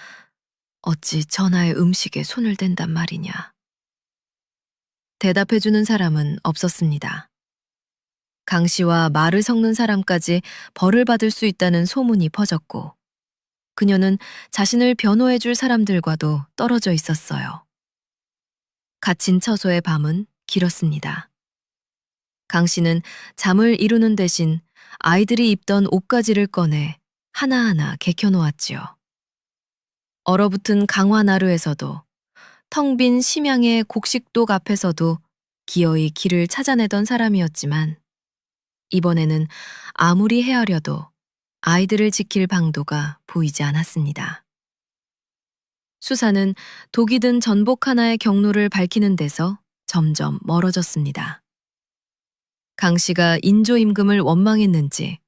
어찌 전하의 음식에 손을 댄단 말이냐. 대답해주는 사람은 없었습니다. 강 씨와 말을 섞는 사람까지 벌을 받을 수 있다는 소문이 퍼졌고 그녀는 자신을 변호해줄 사람들과도 떨어져 있었어요. 갇힌 처소의 밤은 길었습니다. 강 씨는 잠을 이루는 대신 아이들이 입던 옷가지를 꺼내 하나하나 개켜놓았지요. 얼어붙은 강화나루에서도 텅 빈 심양의 곡식독 앞에서도 기어이 길을 찾아내던 사람이었지만 이번에는 아무리 헤아려도 아이들을 지킬 방도가 보이지 않았습니다. 수사는 독이 든 전복 하나의 경로를 밝히는 데서 점점 멀어졌습니다. 강 씨가 인조임금을 원망했는지,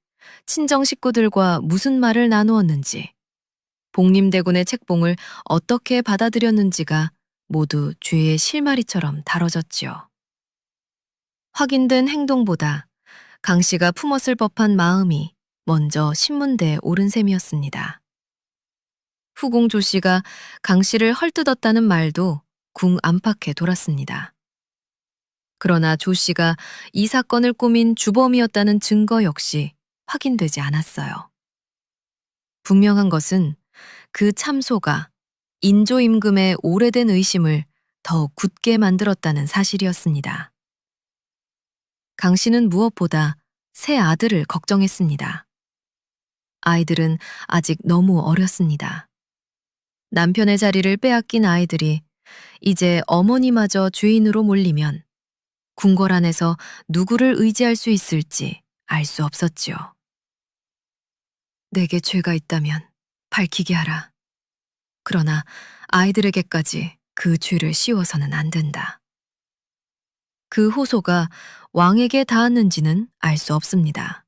친정 식구들과 무슨 말을 나누었는지, 복림대군의 책봉을 어떻게 받아들였는지가 모두 죄의 실마리처럼 다뤄졌지요. 확인된 행동보다 강 씨가 품었을 법한 마음이 먼저 신문대에 오른 셈이었습니다. 후공 조 씨가 강 씨를 헐뜯었다는 말도 궁 안팎에 돌았습니다. 그러나 조 씨가 이 사건을 꾸민 주범이었다는 증거 역시 확인되지 않았어요. 분명한 것은 그 참소가 인조임금의 오래된 의심을 더욱 굳게 만들었다는 사실이었습니다. 강 씨는 무엇보다 새 아들을 걱정했습니다. 아이들은 아직 너무 어렸습니다. 남편의 자리를 빼앗긴 아이들이 이제 어머니마저 죄인으로 몰리면 궁궐 안에서 누구를 의지할 수 있을지 알 수 없었지요. 내게 죄가 있다면 밝히게 하라. 그러나 아이들에게까지 그 죄를 씌워서는 안 된다. 그 호소가 왕에게 닿았는지는 알 수 없습니다.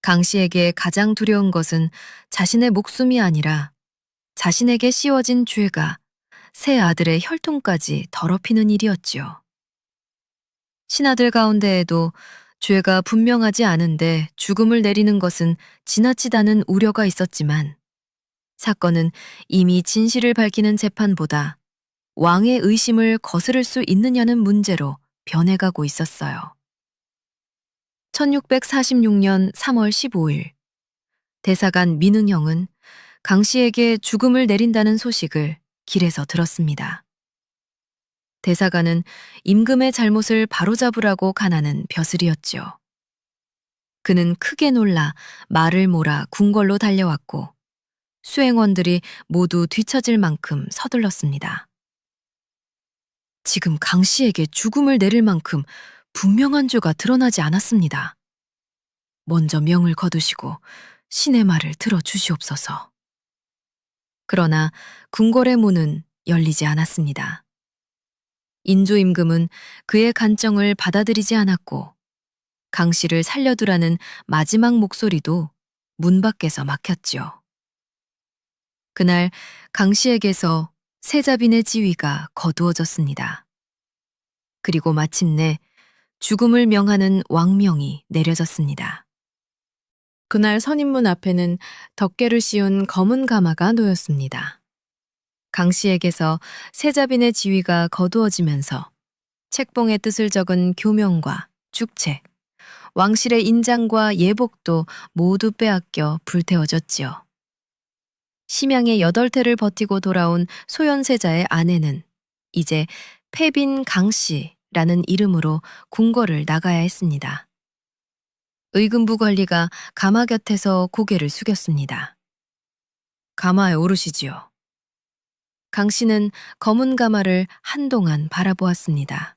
강 씨에게 가장 두려운 것은 자신의 목숨이 아니라 자신에게 씌워진 죄가 새 아들의 혈통까지 더럽히는 일이었지요. 신하들 가운데에도 죄가 분명하지 않은데 죽음을 내리는 것은 지나치다는 우려가 있었지만 사건은 이미 진실을 밝히는 재판보다 왕의 의심을 거스를 수 있느냐는 문제로 변해가고 있었어요. 1646년 3월 15일 대사관 민은영은 강 씨에게 죽음을 내린다는 소식을 길에서 들었습니다. 대사관은 임금의 잘못을 바로잡으라고 간하는 벼슬이었지요. 그는 크게 놀라 말을 몰아 궁궐로 달려왔고 수행원들이 모두 뒤처질 만큼 서둘렀습니다. 지금 강 씨에게 죽음을 내릴 만큼 분명한 죄가 드러나지 않았습니다. 먼저 명을 거두시고 신의 말을 들어주시옵소서. 그러나 궁궐의 문은 열리지 않았습니다. 인조임금은 그의 간청을 받아들이지 않았고 강 씨를 살려두라는 마지막 목소리도 문 밖에서 막혔지요. 그날 강 씨에게서 세자빈의 지위가 거두어졌습니다. 그리고 마침내 죽음을 명하는 왕명이 내려졌습니다. 그날 선인문 앞에는 덮개를 씌운 검은 가마가 놓였습니다. 강 씨에게서 세자빈의 지위가 거두어지면서 책봉의 뜻을 적은 교명과 축책, 왕실의 인장과 예복도 모두 빼앗겨 불태워졌지요. 심양의 8태를 버티고 돌아온 소현세자의 아내는 이제 패빈 강씨라는 이름으로 궁궐을 나가야 했습니다. 의금부 관리가 가마 곁에서 고개를 숙였습니다. 가마에 오르시지요. 강씨는 검은 가마를 한동안 바라보았습니다.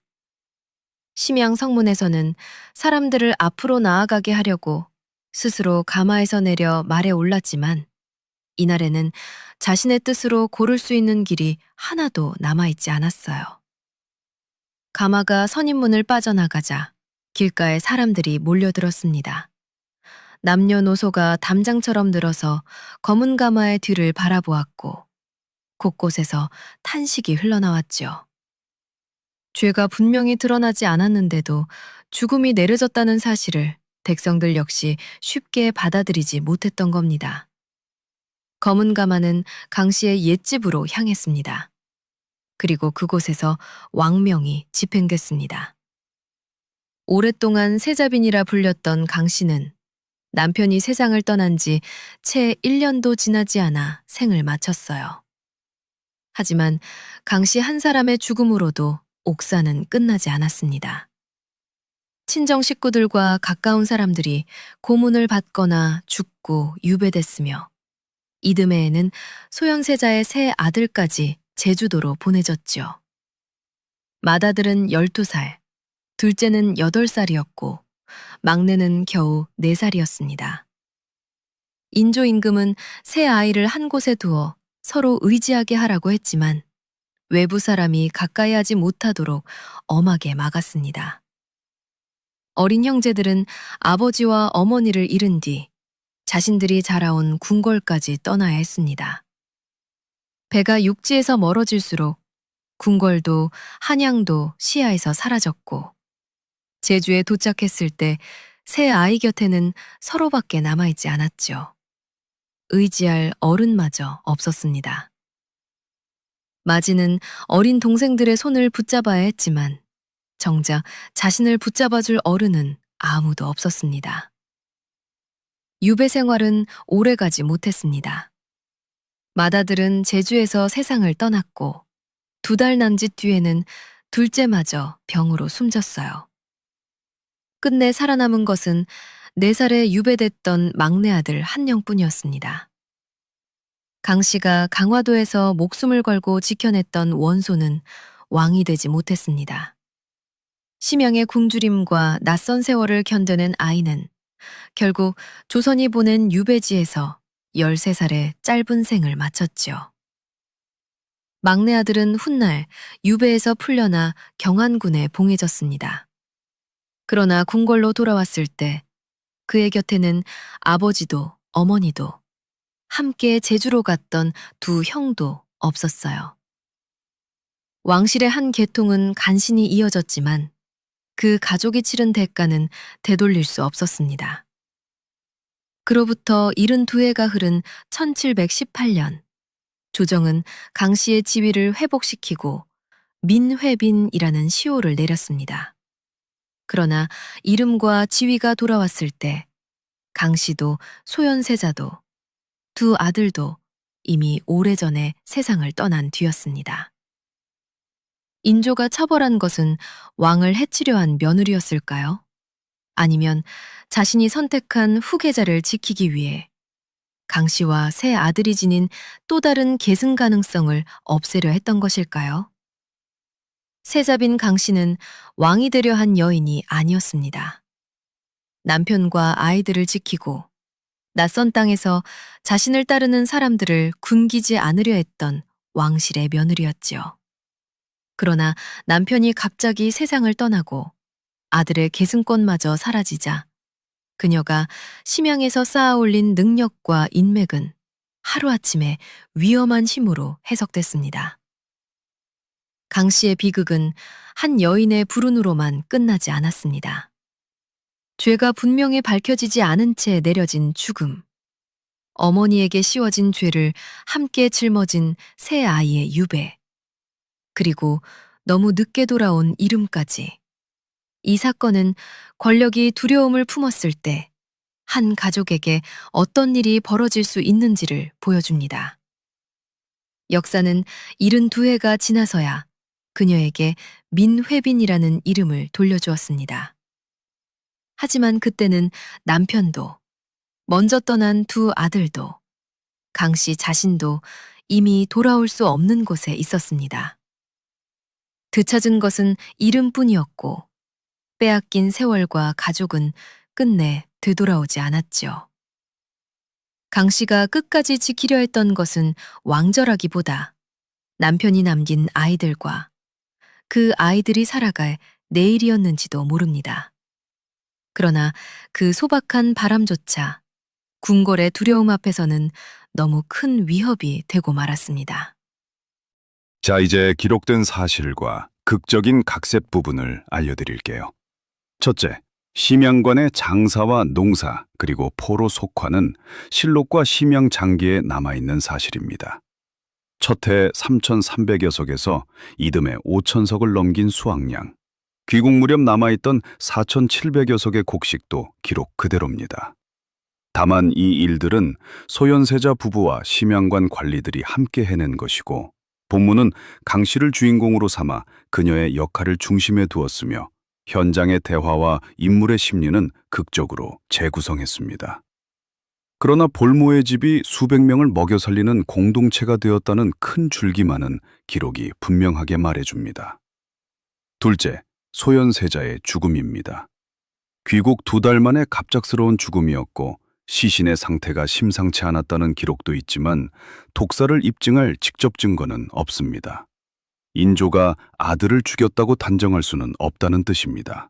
심양 성문에서는 사람들을 앞으로 나아가게 하려고 스스로 가마에서 내려 말에 올랐지만 이날에는 자신의 뜻으로 고를 수 있는 길이 하나도 남아있지 않았어요. 가마가 선인문을 빠져나가자 길가에 사람들이 몰려들었습니다. 남녀노소가 담장처럼 늘어서 검은 가마의 뒤를 바라보았고 곳곳에서 탄식이 흘러나왔죠. 죄가 분명히 드러나지 않았는데도 죽음이 내려졌다는 사실을 백성들 역시 쉽게 받아들이지 못했던 겁니다. 검은 가마는 강 씨의 옛집으로 향했습니다. 그리고 그곳에서 왕명이 집행됐습니다. 오랫동안 세자빈이라 불렸던 강 씨는 남편이 세상을 떠난 지 채 1년도 지나지 않아 생을 마쳤어요. 하지만 강 씨 한 사람의 죽음으로도 옥사는 끝나지 않았습니다. 친정 식구들과 가까운 사람들이 고문을 받거나 죽고 유배됐으며 이듬해에는 소현세자의 새 아들까지 제주도로 보내졌지요. 맏아들은 12살, 둘째는 8살이었고 막내는 겨우 4살이었습니다. 인조 임금은 세 아이를 한 곳에 두어 서로 의지하게 하라고 했지만 외부 사람이 가까이 하지 못하도록 엄하게 막았습니다. 어린 형제들은 아버지와 어머니를 잃은 뒤 자신들이 자라온 궁궐까지 떠나야 했습니다. 배가 육지에서 멀어질수록 궁궐도 한양도 시야에서 사라졌고 제주에 도착했을 때 새 아이 곁에는 서로밖에 남아있지 않았죠. 의지할 어른마저 없었습니다. 마지는 어린 동생들의 손을 붙잡아야 했지만 정작 자신을 붙잡아줄 어른은 아무도 없었습니다. 유배 생활은 오래가지 못했습니다. 맏아들은 제주에서 세상을 떠났고 2달 남짓 뒤에는 둘째마저 병으로 숨졌어요. 끝내 살아남은 것은 4살에 유배됐던 막내 아들 한영뿐이었습니다. 강 씨가 강화도에서 목숨을 걸고 지켜냈던 원소는 왕이 되지 못했습니다. 심양의 굶주림과 낯선 세월을 견뎌낸 아이는 결국 조선이 보낸 유배지에서 13살의 짧은 생을 마쳤지요. 막내 아들은 훗날 유배에서 풀려나 경안군에 봉해졌습니다. 그러나 궁궐로 돌아왔을 때 그의 곁에는 아버지도 어머니도 함께 제주로 갔던 2 형도 없었어요. 왕실의 한 계통은 간신히 이어졌지만 그 가족이 치른 대가는 되돌릴 수 없었습니다. 그로부터 72해가 흐른 1718년, 조정은 강 씨의 지위를 회복시키고 민회빈이라는 시호를 내렸습니다. 그러나 이름과 지위가 돌아왔을 때 강 씨도 소현세자도 2 아들도 이미 오래전에 세상을 떠난 뒤였습니다. 인조가 처벌한 것은 왕을 해치려 한 며느리였을까요? 아니면 자신이 선택한 후계자를 지키기 위해 강 씨와 새 아들이 지닌 또 다른 계승 가능성을 없애려 했던 것일까요? 세자빈 강 씨는 왕이 되려 한 여인이 아니었습니다. 남편과 아이들을 지키고 낯선 땅에서 자신을 따르는 사람들을 굶기지 않으려 했던 왕실의 며느리였지요. 그러나 남편이 갑자기 세상을 떠나고 아들의 계승권마저 사라지자 그녀가 심양에서 쌓아올린 능력과 인맥은 하루아침에 위험한 힘으로 해석됐습니다. 강 씨의 비극은 한 여인의 불운으로만 끝나지 않았습니다. 죄가 분명히 밝혀지지 않은 채 내려진 죽음, 어머니에게 씌워진 죄를 함께 짊어진 새 아이의 유배, 그리고 너무 늦게 돌아온 이름까지. 이 사건은 권력이 두려움을 품었을 때 한 가족에게 어떤 일이 벌어질 수 있는지를 보여줍니다. 역사는 72해가 지나서야 그녀에게 민회빈이라는 이름을 돌려주었습니다. 하지만 그때는 남편도, 먼저 떠난 2 아들도, 강 씨 자신도 이미 돌아올 수 없는 곳에 있었습니다. 되찾은 것은 이름뿐이었고 빼앗긴 세월과 가족은 끝내 되돌아오지 않았죠. 강 씨가 끝까지 지키려 했던 것은 왕절하기보다 남편이 남긴 아이들과 그 아이들이 살아갈 내일이었는지도 모릅니다. 그러나 그 소박한 바람조차 궁궐의 두려움 앞에서는 너무 큰 위협이 되고 말았습니다. 자, 이제 기록된 사실과 극적인 각색 부분을 알려드릴게요. 첫째, 심양관의 장사와 농사 그리고 포로 속화는 실록과 심양 장기에 남아있는 사실입니다. 첫해 3,300여 석에서 이듬해 5,000석을 넘긴 수확량, 귀국 무렵 남아있던 4,700여 석의 곡식도 기록 그대로입니다. 다만 이 일들은 소현세자 부부와 심양관 관리들이 함께 해낸 것이고 본문은 강 씨를 주인공으로 삼아 그녀의 역할을 중심에 두었으며 현장의 대화와 인물의 심리는 극적으로 재구성했습니다. 그러나 볼모의 집이 수백 명을 먹여 살리는 공동체가 되었다는 큰 줄기만은 기록이 분명하게 말해줍니다. 둘째, 소현세자의 죽음입니다. 귀국 2달 만에 갑작스러운 죽음이었고 시신의 상태가 심상치 않았다는 기록도 있지만 독사를 입증할 직접 증거는 없습니다. 인조가 아들을 죽였다고 단정할 수는 없다는 뜻입니다.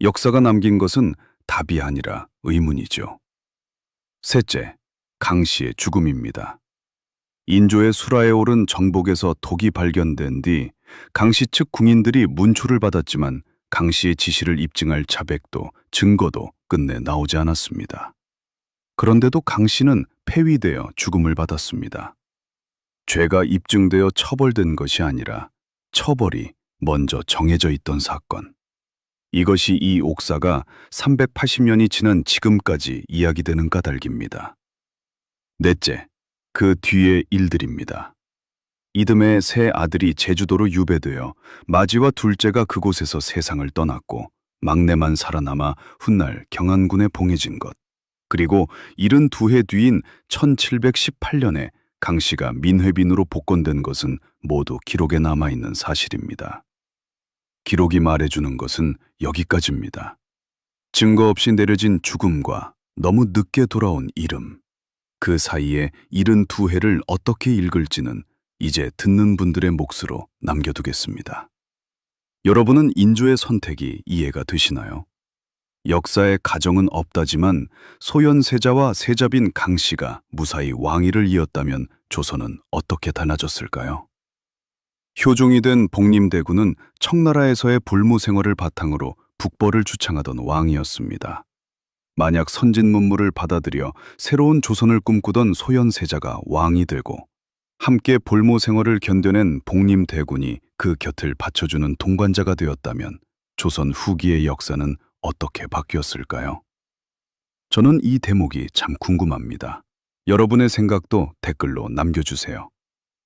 역사가 남긴 것은 답이 아니라 의문이죠. 셋째, 강씨의 죽음입니다. 인조의 수라에 오른 정복에서 독이 발견된 뒤 강씨 측 궁인들이 문초를 받았지만 강씨의 지시를 입증할 자백도 증거도 끝내 나오지 않았습니다. 그런데도 강씨는 폐위되어 죽음을 받았습니다. 죄가 입증되어 처벌된 것이 아니라 처벌이 먼저 정해져 있던 사건. 이것이 이 옥사가 380년이 지난 지금까지 이야기되는 까닭입니다. 넷째, 그 뒤의 일들입니다. 이듬해 세 아들이 제주도로 유배되어 마지와 둘째가 그곳에서 세상을 떠났고 막내만 살아남아 훗날 경안군에 봉해진 것. 그리고 72해 뒤인 1718년에 강씨가 민회빈으로 복권된 것은 모두 기록에 남아있는 사실입니다. 기록이 말해주는 것은 여기까지입니다. 증거 없이 내려진 죽음과 너무 늦게 돌아온 이름, 그 사이에 72해를 어떻게 읽을지는 이제 듣는 분들의 몫으로 남겨두겠습니다. 여러분은 인조의 선택이 이해가 되시나요? 역사에 가정은 없다지만 소현세자와 세자빈 강씨가 무사히 왕위를 이었다면 조선은 어떻게 달라졌을까요? 효종이 된 복림대군은 청나라에서의 불무 생활을 바탕으로 북벌을 주창하던 왕이었습니다. 만약 선진 문물을 받아들여 새로운 조선을 꿈꾸던 소현세자가 왕이 되고 함께 볼모 생활을 견뎌낸 복림대군이 그 곁을 받쳐주는 동반자가 되었다면 조선 후기의 역사는 어떻게 바뀌었을까요? 저는 이 대목이 참 궁금합니다. 여러분의 생각도 댓글로 남겨주세요.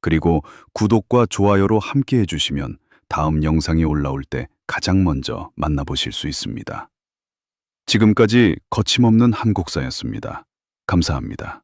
그리고 구독과 좋아요로 함께 해주시면 다음 영상이 올라올 때 가장 먼저 만나보실 수 있습니다. 지금까지 거침없는 한국사였습니다. 감사합니다.